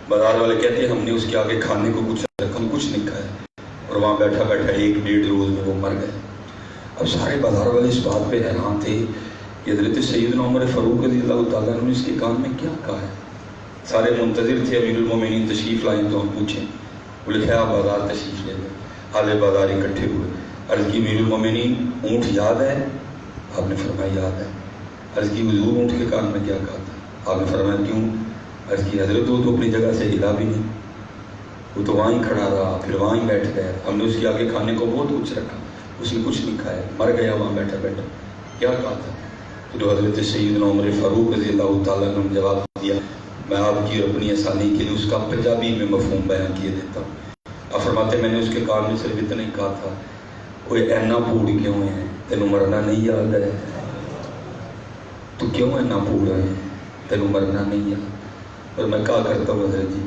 بازار والے کہتے ہیں ہم نے اس کے آگے کھانے کو کچھ رقم کچھ نہیں کھایا، اور وہاں بیٹھا بیٹھا 1-1.5 روز میں وہ مر گئے. اب سارے بازار والے اس بات پہ حیران تھے کہ حضرت سیدنا عمر فاروق رضی اللہ تعالیٰ نے اس کے کان میں کیا کہا ہے. سارے منتظر تھے امیر المومنین تشریف لائیں تو ہم پوچھیں. وہ لکھا ہے آپ بازار تشریف لے گئے، آدھے بازار اکٹھے ہوئے. عرض کی امیر المومنین اونٹ یاد ہے؟ آپ نے فرمایا یاد ہے. عرض کی حضور اونٹ کے کان میں کیا کہا تھا؟ آپ نے فرمایا کیوں؟ عرض کی حضرت وہ تو اپنی جگہ سے ہلا بھی نہیں، وہ تو وہیں کھڑا رہا، پھر وہیں بیٹھ گیا. ہم نے اس کے آگے کھانے کو بہت کچھ رکھا، اس نے کچھ نہیں کھایا، مر گیا وہاں بیٹھا بیٹھا. کیا کہا تھا؟ تو حضرت سیدنا عمر فاروق رضی اللہ تعالیٰ نے جواب دیا، میں آپ کی اور اپنی آسانی کے لیے اس کا پنجابی میں مفہوم بیان کیے دیتا ہوں. آپ فرماتے میں نے اس کے کان میں صرف اتنا ہی کہا تھا، کوئی اینا پھوڑ کیوں ہے؟ تینوں مرنا نہیں یاد ہے؟ تو کیوں اینا پھوڑ ہے؟ تینوں مرنا نہیں یاد؟ اور میں کہا کرتا ہوں حضرت جی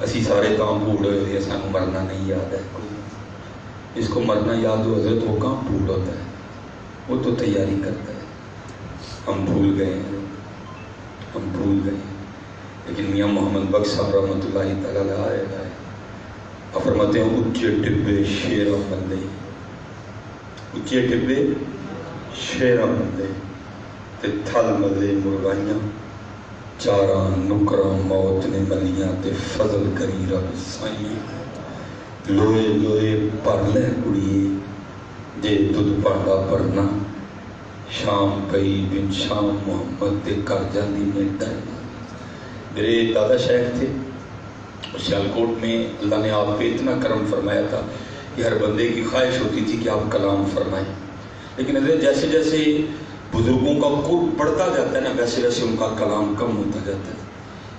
اسی سارے کام پھوڑ ہوئے ہوئے سانوں مرنا نہیں یاد ہے. اس کو مرنا یاد ہو حضرت وہ کام پھوڑ ہوتا ہے، وہ تو تیاری کرتا ہے. ہم بھول گئے ہیں، ہم بھول گئے. لیکن میاں محمد بخش صاحب رحمۃ اللہ تعالیٰ آئے گئے. فرماتے ہیں اچے ٹبے شیراں بندے، اچے ٹبے شیراں بندے تے تھل ملے مرغائیاں، چاراں نکراں موت نے ملیاں تے فضل کری رب سائیاں. لوئے لوئے پر لے کڑیے جے دودھ پانڈا پڑنا، شام پئی بن شام محمد دے کر جاندی میں ڈائنا. میرے دادا شیخ تھے، سیالکوٹ میں اللہ نے آپ پہ اتنا کرم فرمایا تھا کہ ہر بندے کی خواہش ہوتی تھی کہ آپ کلام فرمائیں. لیکن حضرت جیسے جیسے بزرگوں کا قرب بڑھتا جاتا ہے نا ویسے ویسے ان کا کلام کم ہوتا جاتا ہے.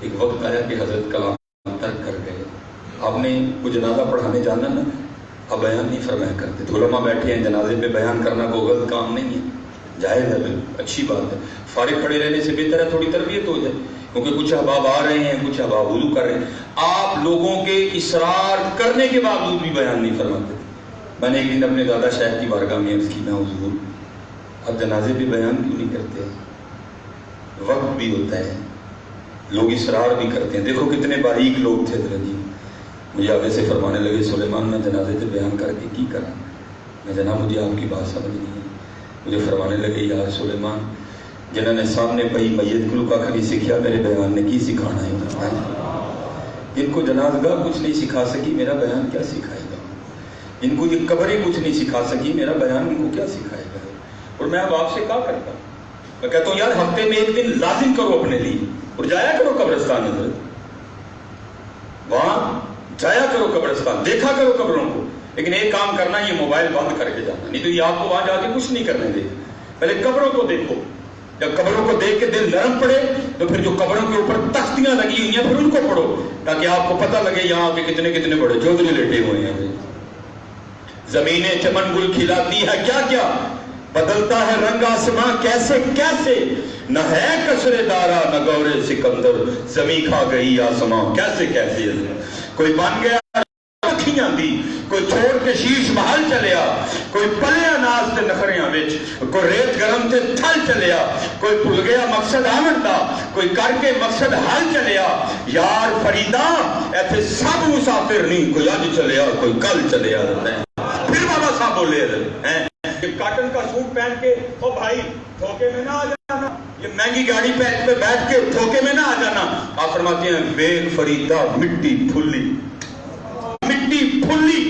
ایک وقت آیا کہ حضرت کلام ترک کر گئے. آپ نے وہ جنازہ پڑھانے جانا نا، اب بیان نہیں فرمایا کرتے تھے. علماء بیٹھے ہیں، جنازے پہ بیان کرنا کوئی غلط کام نہیں ہے، جائز ہے، اچھی بات ہے. فارغ کھڑے رہنے سے بہتر ہے تھوڑی تربیت ہو جائے. کیونکہ کچھ احباب آ رہے ہیں، کچھ احباب وضو کر رہے ہیں، آپ لوگوں کے اصرار کرنے کے باوجود بھی بیان نہیں فرماتے۔ میں نے ایک دن اپنے دادا شاہد کی بارگاہ میں عرض کی، میں حضور اب جنازے پہ بیان کیوں نہیں کرتے؟ وقت بھی ہوتا ہے، لوگ اصرار بھی کرتے ہیں، دیکھو کتنے باریک لوگ تھے حضرت جی۔ مجھے آگے سے فرمانے لگے سلیمان میں جنازے پہ بیان کر کے کی کرا؟ میں جناب مجھے آپ کی بات سمجھ نہیں ہے۔ مجھے فرمانے لگے یار سلیمان جنہوں نے سامنے پئی میت کو کھ نہیں سیکھیا، میرے بیان نے کی سکھانا ہے؟ جن کو جنازگاہ کچھ نہیں سکھا سکی، میرا بیان کیا سکھائے گا؟ جن کو یہ قبریں کچھ نہیں سکھا سکی، میرا بیان ان کو کیا سکھائے گا؟ اور میں اب آپ سے کیا کرتا ہوں؟ میں کہتا ہوں یار ہفتے میں ایک دن لازم کرو اپنے لیے، اور جایا کرو قبرستان، حضرت وہاں جایا کرو قبرستان، دیکھا کرو قبروں کو، لیکن ایک کام کرنا، یہ موبائل بند کر کے جانا، نہیں تو یہ آپ کو وہاں جا کے کچھ نہیں کرنے دے۔ پہلے قبروں کو دیکھو، جب قبروں کو دیکھ کے دل نرم پڑے تو پھر جو قبروں کے اوپر تختیاں لگی ہوئی ہیں پھر ان کو پڑھو، تاکہ آپ کو پتہ لگے یہاں کے کتنے کتنے بڑے چودھری لیٹے ہوئے ہیں۔ زمینیں چمن گل کھلاتی ہے کیا کیا، بدلتا ہے رنگ آسماں کیسے کیسے، نہ ہے کسرے دارا نہ گورے سکندر، زمین کھا گئی آسماں کیسے کیسے۔ کوئی بن گیا اکھیاں دی، کوئی چھوڑ کے شیش محل چلیا، کوئی پلیا ناز تے نخریاں وچ، کوئی ریت گرم تے تھل چلیا، کوئی بھول گیا مقصد آمن دا، کوئی کر کے مقصد حل چلیا۔ یار فریداں ایتھے سب مسافر نہیں، کوئی اج چلیا کوئی کل چلیا۔ پھر بابا صاحب بولے ہیں کہ کاٹن کا سوٹ پہن کے او بھائی دھوکے میں نہ آ جانا، یہ مہنگی گاڑی پہ بیٹھ کے دھوکے میں نہ آ جانا۔ آپ فرماتے ہیں ویگ فریدا مٹی پھلی، مٹی پھلی،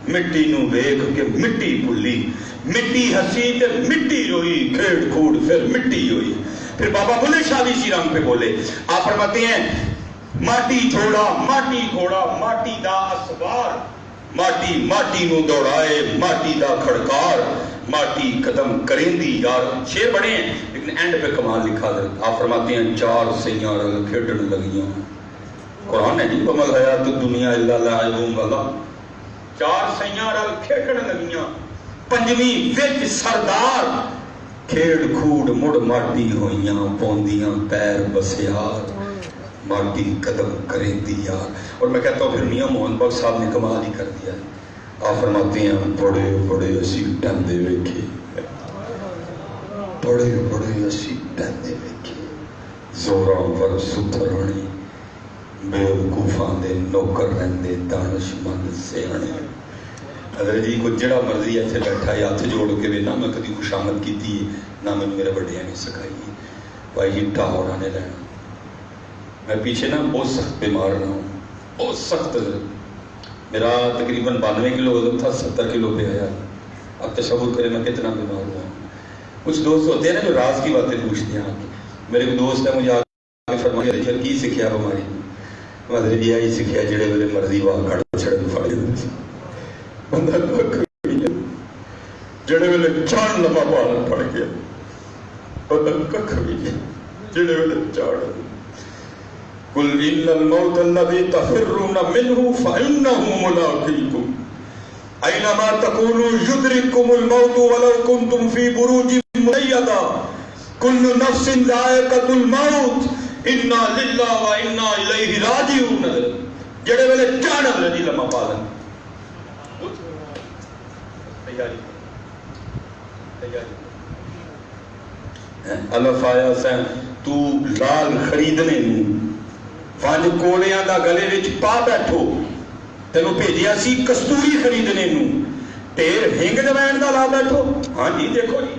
مٹی نو ویگ کے مٹی پھلی، مٹی ہسی تے مٹی ہوئی، کھیڑ کھوڑ پھر مٹی ہوئی۔ پھر بابا بلے شاہ بھی اسی رنگ پہ بولے، آپ فرماتے ہیں ماٹی جھوڑا ماٹی گھوڑا ماٹی دا اسوار، ماٹی ماٹی نو دوڑائے ماٹی دا کھڑکار، ماٹی قدم کریندی۔ یار شعر بڑے ہیں لیکن اینڈ پہ کمال لکھا ہے۔ آپ فرماتے ہیں چار سیاں رنگ کھیڈن لگیاں، قرآن ہے جی، ومل حیات الدنیا الا لعب والا، چار سیاں رنگ کھیڈن لگیاں، پنجویں وچ سردار، کھیڑ کھوڑ مڑ ماٹی ہوئیاں، پوندیاں پیر بسیار، ماٹی قدم کریں دی یار۔ اور میں کہتا ہوں پھر میاں موہن بخش صاحب نے کمال ہی کر دیا ہے۔ آپ فرماتے ہیں بڑے بڑے اسی ٹہندے ویکھے، بڑے بڑے اسی ٹہندے ویکھے، زوراں ور ستھرانی، بے وقوفاں دے نوکر رہندے دانش مند سیانے۔ حضرت جی کو جڑا مرضی ایتھے بیٹھا ہے ہاتھ جوڑ کے بھی نہ میں کدی خوشامد کیتی ہے نہ میں میرے بڑے نے سکھائی ہے۔ بھائی جی ٹاور آنے لینا، میں پیچھے نا بہت سخت بیمار رہا ہوں، بہت سخت۔ میرا تقریباً 92 کلو وزن تھا، 70 کلو پہ آیا۔ اب تصور کریں میں کتنا بیمار ہوا ہوں۔ کچھ دوست ہوتے ہیں نا جو راز کی باتیں پوچھتے ہیں۔ میرے ایک دوست ہے مجھے آگے فرمایا ریچر کی سکھیا ہماری، مدر جی آئی سکھیا جڑے میرے مرضی واہ کڑ چھڑن پھڑے بندہ جڑے ویلے چان لمبا پالن پڑ گیا، بندہ ککھ بھی جڑے ویلے چان۔ قل ان الموت الذي تفرون منه فانه ملاقيكم اينما تكونوا يدرككم الموت ولو كنتم في بروج مشيدة كل نفس ذائقة الموت انا لله وانا اليه راجعون۔ جڑے ویلے چاڑن لگی لمبا پالن تیاری اللہ فایا سین تو لال خریدنے نوں پانچ کوڑیاں دا گلے وچ پا بیٹھو، تینوں بھیجیا سی کستوری خریدنے نوں، ٹیر ہنگ جوین دا لا بیٹھو۔ ہاں جی دیکھو جی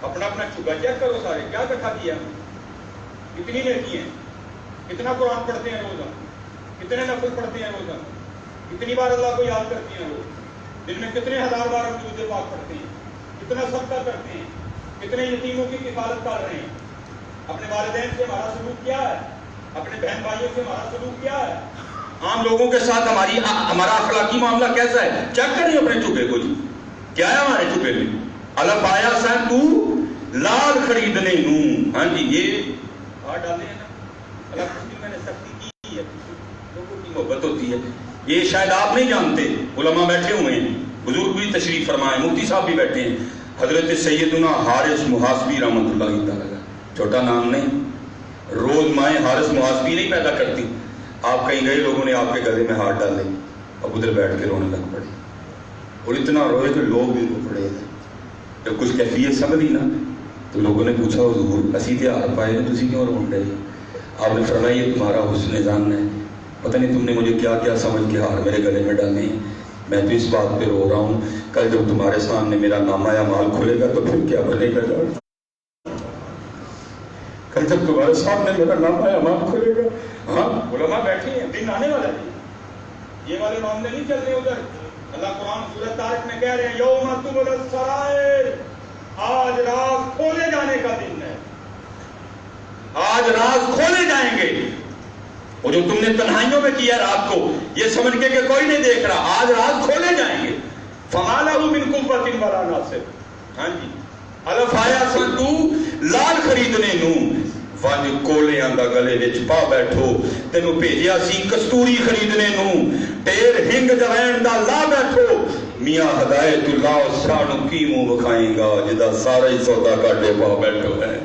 اپنا اپنا چگا چیک کرو سارے، کیا اکٹھا کیا، کتنی نیکی ہیں، کتنا قرآن پڑھتے ہیں روزہ، کتنے نفل پڑھتے ہیں روزہ، کتنی بار اللہ کو یاد کرتے ہیں روز، دن میں کتنے ہزار بار ہم درود پاک پڑھتے ہیں، کتنا صدقہ کرتے ہیں، کتنے یتیموں کی کفالت کر رہے ہیں، اپنے والدین سے ہمارا سلوک کیا ہے، اپنے بہن بھائیوں سے ہمارا سلوک کیا ہے، عام لوگوں کے ساتھ ہمارا اخلاقی معاملہ کیسا ہے، چیک کریں اپنے چوبے کو جی، کیا ہے ہمارے چوبے میں۔ اللہ پایا سین تو لال خریدنے نوں، ہاں جی یہ آ ڈالے ہیں نا، اللہ کچھ میں نے سختی کی ہے، لوگوں کی محبت ہوتی ہے، یہ شاید آپ نہیں جانتے، علماء بیٹھے ہوئے ہیں، بزرگ بھی تشریف فرمائے، مفتی صاحب بھی بیٹھے ہیں، حضرت سیدنا حارث محاسبی رحمۃ اللہ تعالیٰ، چھوٹا نام نہیں، روز مائیں حارث معاذ نہیں پیدا کرتی. آپ کہیں گئے, لوگوں نے آپ کے گلے میں ہاتھ ڈالے, اب ادھر بیٹھ کے رونے لگ پڑے, اور اتنا روئے کہ لوگ بھی رو پڑے. جب کچھ کیفیت سمجھی نا تو لوگوں نے پوچھا حضور اسی تہار پائے نا, تسی کیوں رو رہے؟ آپ نے فرمایا یہ تمہارا حسن ظن ہے, پتہ نہیں تم نے مجھے کیا کیا سمجھ کے ہار میرے گلے میں ڈالے ہیں. میں تو اس بات پہ رو رہا ہوں, کل جب تمہارے سامنے میرا نامہ یا مال کھلے گا تو پھر کیا بنے گا؟ کل جب تمہارے سامنے میرا نامہ یا مال کھلے گا. ہاں علماء بیٹھے ہیں, دن آنے والا ہے, یہ والے معاملے نہیں چل رہے ادھر. اللہ قرآن سورۃ طارق میں کہہ رہے ہیں یوم تبلی السرائر, آج راز کھولے جانے کا دن ہے, آج راز کھولے جائیں گے. وہ جو تم نے تنہائیوں میں کیا رات کو یہ سمجھ کے کہ کوئی نہیں دیکھ رہا, آج راز کھولے جائیں گے. فما لہ من قوۃ ولا ناصر. ہاں جی, الف آیا سن تو لال خریدنے نو ونج کولیاں دا گلے وچ پا بیٹھو, تینوں بھیجیا سی کستوری خریدنے نو, ٹیر ہنگ جوین دا لا بیٹھو. میاں ہدایت اللہ سانو کی منہ بکھائیں گا جدا سارا ہی سودا کاٹے پا بیٹھو ہے.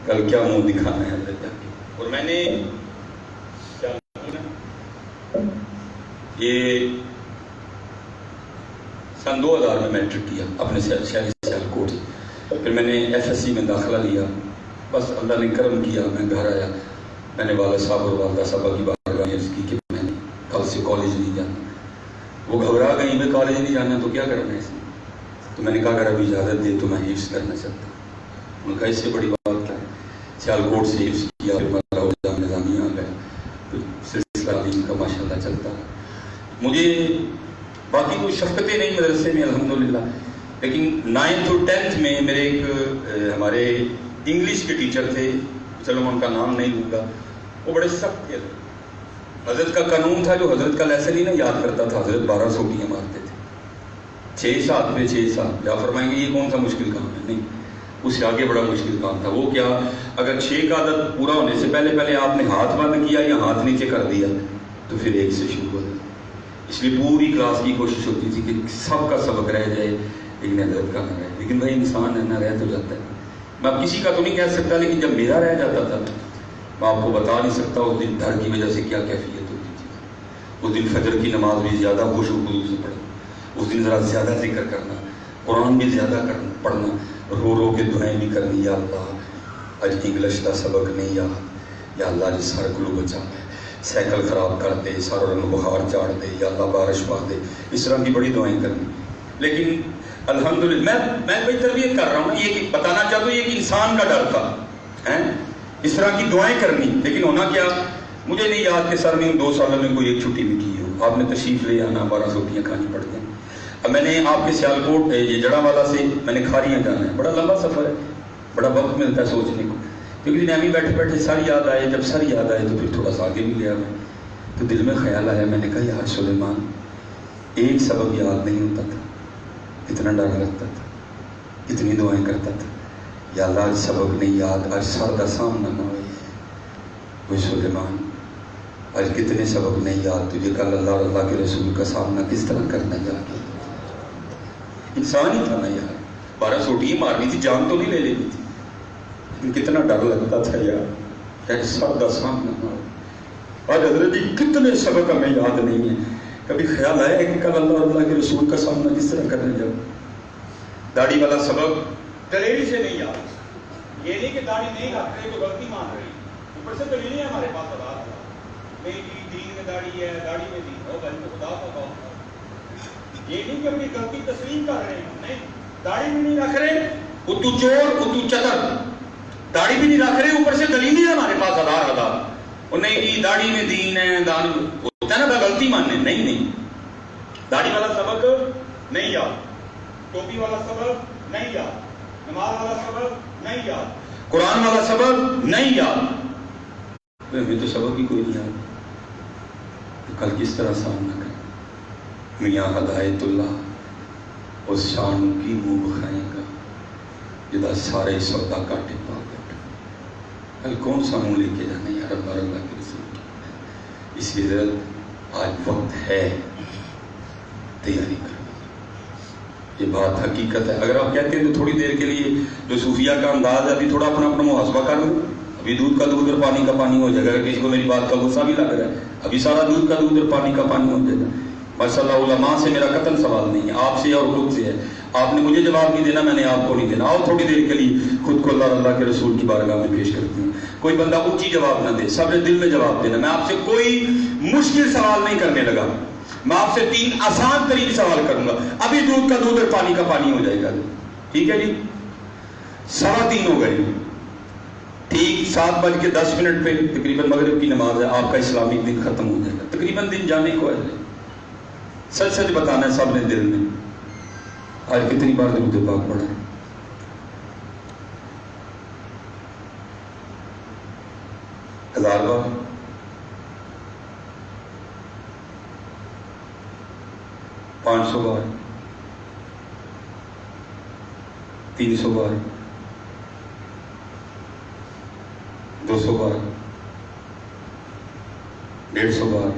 کل کیا منہ دکھانا ہے اللہ جا کے. اور میں نے یہ سن 2000 میں میٹرک کیا اپنے شہر سیالکوٹ, پھر میں نے ایف ایس سی میں داخلہ لیا. بس اللہ نے کرم کیا, میں گھر آیا, میں نے والد صاحب اور والدہ صاحبہ کی بارگاہ میں عرض کی کہ میں نے کل سے کالج نہیں جانا. وہ گھبرا گئی, میں کالج نہیں جانا تو کیا کرنا ہے اس میں؟ تو میں نے کہا اگر ابھی اجازت دے تو میں حفظ کرنا چاہتا ہوں. انہوں نے کہا اس سے بڑی بات کیا ہے. سیالکوٹ سے حفظ کیا, پھر میں نظامیہ آ گیا, پھر سلسلہ دین کا ماشاء اللہ چلتا ہے. مجھے باقی کوئی شفقتیں نہیں مدرسے میں الحمدللہ, لیکن 9th اور 10th میں میرے ایک ہمارے انگلش کے ٹیچر تھے, چلو میں ان کا نام نہیں لوں گا, وہ بڑے سخت تھے. حضرت کا قانون تھا, جو حضرت کا لیسن ہی نہ یاد کرتا تھا حضرت 12 سوٹیاں مارتے تھے. 6 سال پہ 6 سال. یا فرمائیں گے یہ کون سا مشکل کام ہے؟ نہیں, اس سے آگے بڑا مشکل کام تھا. وہ کیا, اگر 6 کا عدد پورا ہونے سے پہلے آپ نے ہاتھ بند کیا یا ہاتھ نیچے کر دیا تو پھر 1 سے شروع ہوتا. اس لیے پوری کلاس کی کوشش ہوتی تھی کہ سب کا سبق رہ جائے لیکن حضرت کا نہ رہے. لیکن بھائی انسان ہے, نہ رہ تو جاتا ہے. میں اب کسی کا تو نہیں کہہ سکتا, لیکن جب میرا رہ جاتا تھا میں آپ کو بتا نہیں سکتا اس دن ڈر کی وجہ سے کیا کیفیت ہوتی تھی. اس دن فجر کی نماز بھی زیادہ خشوع و خضوع سے پڑھنا, اس دن ذرا زیادہ ذکر کرنا, قرآن بھی زیادہ پڑھنا, رو رو کے دعائیں بھی کرنی. یا اللہ اج انگلش کا سبق نہیں یاد, یا اللہ جی سر کو بچا ہے, سائیکل خراب کر دے, ساروں کو بخار چاڑ دے, یا اللہ بارش پا دے. اس طرح کی بڑی دعائیں کرنی. لیکن الحمدللہ میں کوئی تربیت کر رہا ہوں, یہ کہ بتانا چاہتا ہوں یہ کہ انسان کا ڈر تھا اس طرح کی دعائیں کرنی. لیکن ہونا کیا, مجھے نہیں یاد کہ سر نے 2 سالوں میں کوئی ایک چھٹی بھی کی ہو. آپ نے تشریف لے آنا, 12 روٹیاں کھانی پڑتی ہیں. اب میں نے آپ کے سیالکوٹ یہ جڑا والا سے میں نے کھاریاں جانا ہے, بڑا لمبا سفر ہے, بڑا وقت ملتا ہے سوچنے کو. کیونکہ نیامی بیٹھے بیٹھے سر یاد آئے, جب سر یاد آئے تو پھر تھوڑا سا آگے بھی لیا میں. تو دل میں خیال آیا, میں نے کہا یار سلیمان ایک سبق یاد نہیں ہوتا تھا, اتنا ڈر لگتا تھا, اتنی دعائیں کرتا تھا, یا اللہ آج سبق نہیں یاد, آج سر کا سامنا نہ ہوئے. وہ سلیمان آج کتنے سبق نہیں یاد تجھے, کل اللہ اور اللہ کے رسول کا سامنا کس طرح کرنا جا کے. انسان ہی تھا نا یار, 12 سوٹی مارنی تھی, جان تو نہیں لے لینی تھی, لیکن کتنا ڈر لگتا تھا یار, کہ سر کا سامنا نہ ہو. آج حضرت جی کتنے سبق ہمیں یاد نہیں ہیں. کبھی خیال آیا ہے کہ کل اللہ اور اللہ کے رسول کا سامنا کس طرح کرنے جاؤ. داڑھی والا سبق دلیری سے نہیں یاد. یہ نہیں کہ داڑھی نہیں رکھ رہے تو غلطی مان رہی, اوپر سے دلیل ہے ہمارے پاس. میری دین میں داڑھی ہے, داڑھی میں دین ہو, بھائی میں خدا کا کہوں. یہ نہیں کہ اپنی غلطی تسلیم کر رہے ہیں, نہیں, داڑھی بھی نہیں رکھ رہے, اتو چور اتو چتر, داڑھی بھی نہیں رکھ رہے, اوپر سے دلیل ہے ہمارے پاس ہزار. اور نہیں جی داڑھی میں دین ہے, دان ہوتا ہے نا غلطی ماننے. نہیں, داڑھی والا سبق نہیں یاد, ٹوپی والا سبق نہیں یاد, نماز والا سبق نہیں یاد, قرآن والا سبق نہیں یاد. ہمیں تو سبق ہی کوئی نہیں یاد, تو کل کس طرح سامنا کریں. میاں ہدایت اللہ اس شان کی منہ بکھائیں گا جدا سارے سودا کاٹے پا بیٹھا. کل کون سا منہ لے کے جانا یا رب اور اللہ کے رسول. اس لیے حضرت آج وقت ہے تیاری کرو. یہ بات حقیقت ہے. اگر آپ کہتے ہیں تو تھوڑی دیر کے لیے جو صوفیہ کا انداز ہے ابھی تھوڑا اپنا محاسبہ کر لیں, ابھی دودھ کا دودھ اور پانی کا پانی ہو جائے گا. کسی کو میری بات کا غصہ بھی لگ رہا ہے, ابھی سارا دودھ کا دودھ اور پانی کا پانی ہو جائے گا. ماشاءاللہ علماء سے میرا قطعاً سوال نہیں ہے, آپ سے اور خود سے ہے. آپ نے مجھے جواب نہیں دینا, میں نے آپ کو نہیں دینا. آؤ تھوڑی دیر کے لیے خود کو اللہ اور اللہ کے رسول کی بارگاہ میں پیش کرتے ہیں. کوئی بندہ اونچی جواب نہ دے, سب نے دل میں جواب دینا. میں آپ سے کوئی مشکل سوال نہیں کرنے لگا, میں آپ سے 3 آسان ترین سوال کروں گا. ابھی دودھ کا دودھ اور پانی کا پانی ہو جائے گا. ٹھیک ہے جی, 3:15 ہو گئے. ٹھیک 7:10 پہ تقریباً مغرب کی نماز ہے. آپ کا اسلامی دن ختم ہو جائے گا. تقریباً دن جانے کو ہے. سچ سچ بتانا ہے سب نے دل میں. آج کتنی بار درود پاک پڑھا ہے؟ 1000 بار, 500 بار, 300 بار, 200 بار, 150 بار,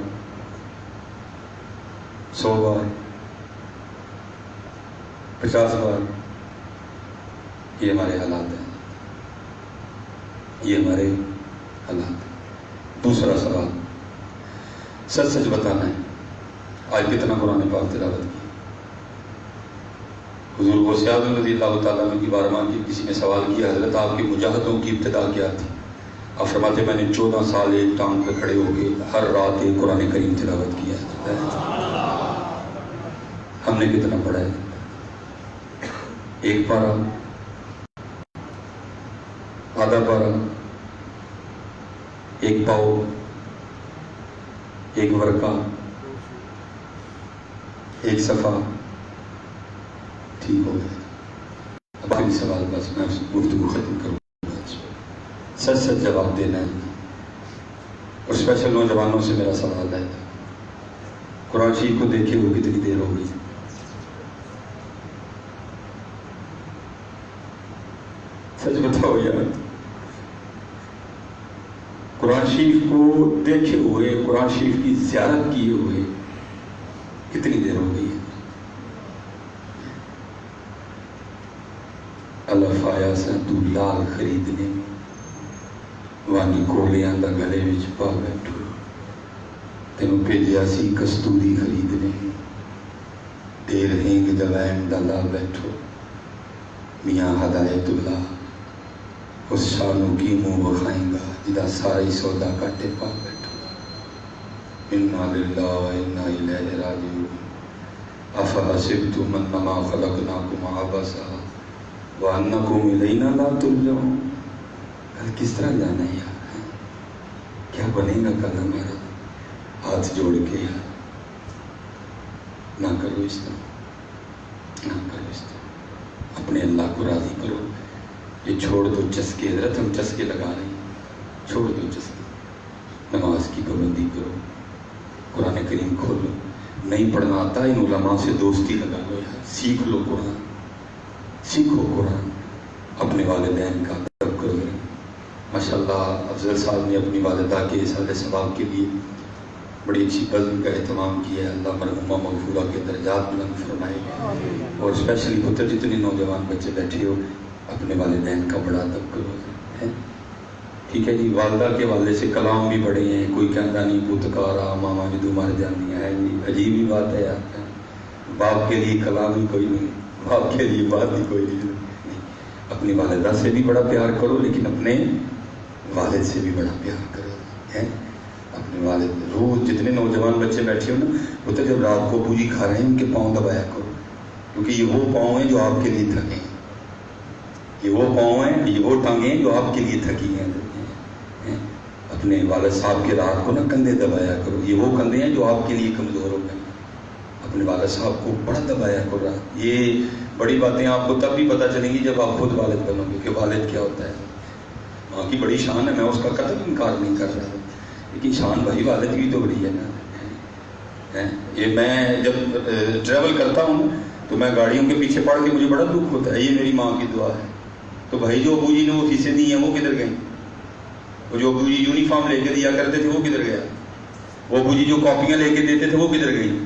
100 بار, 50 بار. یہ ہمارے حالات ہیں, یہ ہمارے حالات ہیں. دوسرا سوال, سچ سچ بتانا ہے, آج کتنا قرآن پاک تلاوت کی؟ حضور غوث اعظم رضی اللہ تعالیٰ عنہ کی بارگاہ کی کسی نے سوال کیا, حضرت آپ کی مجاہدوں کی ابتدا کیا تھی؟ آپ فرماتے میں نے 14 سال ایک ٹانگ پہ کھڑے ہو کے ہر رات ایک قرآن کریم تلاوت کیا ہے. ہم نے کتنا پڑھا ہے؟ 1 پارہ, آدھا پارہ, 1 پاؤ, 1 ورقہ, 1 صفحہ. ٹھیک ہو گیا. اب آخری سوال, بس میں گفتگو ختم کروں. سچ سچ جواب دینا ہے. اور اسپیشل نوجوانوں سے میرا سوال ہے, قرآن شریف کو دیکھے ہوئے کتنی دیر ہو گئی؟ سچ بتاؤ یار, قرآن شریف کو دیکھے ہوئے, قرآن شریف کی زیارت کیے ہوئے کتنی دیر ہو گئی ہے؟ الف آیا سا تو لال خریدنے, وانی کولیاں دا گلے وچ پا بیٹھو, تینوں بھیجیا سی کستوری خریدنے, دیر ہینگ دوائن دا لا بیٹھو. میاں ہدایت اللہ اس شانوں کی منہ بخائیں گا جدا ساری سودا کاٹے پا بیٹھو. انا للہ و انا الیہ راجعون. افحسبتم انما خلقناکم عبثا وانکم الینا لا ترجعون. کل کس طرح جانا ہے یار, کیا بنے گا کل ہمارا؟ ہاتھ جوڑ کے یار نہ کرو اس طرح, نہ کرو اس طرح. اپنے اللہ کو راضی کرو. یہ چھوڑ دو چسکے, حضرت ہم چسکے لگا رہے ہیں, چھوڑ دو چسکے. نماز کی پابندی کرو, قرآن کریم کھولو. نہیں پڑھنا آتا, ان علماء سے دوستی لگا لو یار, سیکھ لو قرآن, سیکھو قرآن. اپنے والدین کا ادب کرو. ماشاءاللہ افضل صاحب نے اپنی والدہ کے اصالہ ثواب کے لیے بڑی اچھی بزم کا اہتمام کیا ہے. اللہ مرحومہ مغفورہ کے درجات بلند فرمائے. اور اسپیشلی پتر جتنے نوجوان بچے بیٹھے ہو, اپنے والدین کا بڑا ادب کرو. ٹھیک ہے جی. والدہ کے والے سے کلام بھی بڑے ہیں, کوئی کہتا نہیں پتکارا ماما جدو مر جانی ہے. عجیب ہی بات ہے یار, باپ کے لیے کلام ہی کوئی نہیں, باپ کے لیے بات ہی کوئی نہیں. اپنی والدہ سے بھی بڑا پیار کرو, لیکن اپنے والد سے بھی بڑا پیار کرو. اپنے والد, روز جتنے نوجوان بچے بیٹھے ہو نا, وہ تو جب رات کو پوری کھا رہے ہیں ان کے پاؤں دبایا کرو, کیونکہ یہ وہ پاؤں ہیں جو آپ کے لیے تھکے ہیں. یہ وہ پاؤں ہیں, یہ وہ ٹانگیں ہیں جو آپ کے لیے تھکی ہیں. اپنے والد صاحب کے رات کو نا کندھے دبایا کرو, یہ وہ کندھے ہیں جو آپ کے لیے کمزور ہو گئے. اپنے والد صاحب کو بڑا دبایا کرو. یہ بڑی باتیں آپ کو تب بھی پتہ چلیں گی جب آپ خود والد بنو گے کہ والد کیا ہوتا ہے. ماں کی بڑی شان ہے, میں اس کا قطعی انکار نہیں کر رہا, لیکن شان بھائی والد کی تو بڑی ہے نا. یہ میں جب ٹریول کرتا ہوں تو میں گاڑیوں کے پیچھے پڑھ کے مجھے بڑا دکھ ہوتا ہے. یہ میری ماں کی دعا ہے. تو بھائی جو ابو جی نے وہ فیسیں دی ہیں وہ کدھر گئیں؟ وہ جو ابو جی یونیفارم لے کے دیا کرتے تھے وہ کدھر گیا؟ وہ ابو جی جو کاپیاں لے کے دیتے تھے وہ کدھر گئی؟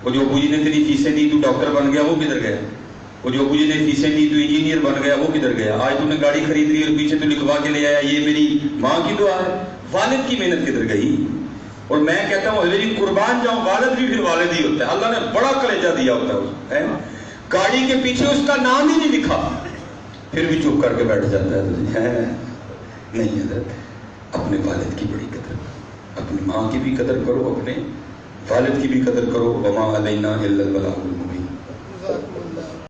وہ جو ابو جی نے تیری فیسیں دی تو ڈاکٹر بن گیا وہ کدھر گیا؟ وہ جو مجھے نے فیسیں دی تو انجینئر بن گیا، وہ کدھر گیا؟ آج تم نے گاڑی خرید لی اور پیچھے تو لکھوا کے لے آیا یہ میری ماں کی دعا ہے، والد کی محنت کدھر گئی؟ اور میں کہتا ہوں حضرت قربان جاؤں، والد بھی پھر والد ہی ہوتا ہے، اللہ نے بڑا کلیجہ دیا ہوتا ہے، گاڑی کے پیچھے اس کا نام ہی نہیں لکھا پھر بھی چپ کر کے بیٹھ جاتا ہے۔ نہیں حضرت، اپنے والد کی بڑی قدر، اپنی ماں کی بھی قدر کرو، اپنے والد کی بھی قدر کرو، وما علینا الا البلاغ المبین۔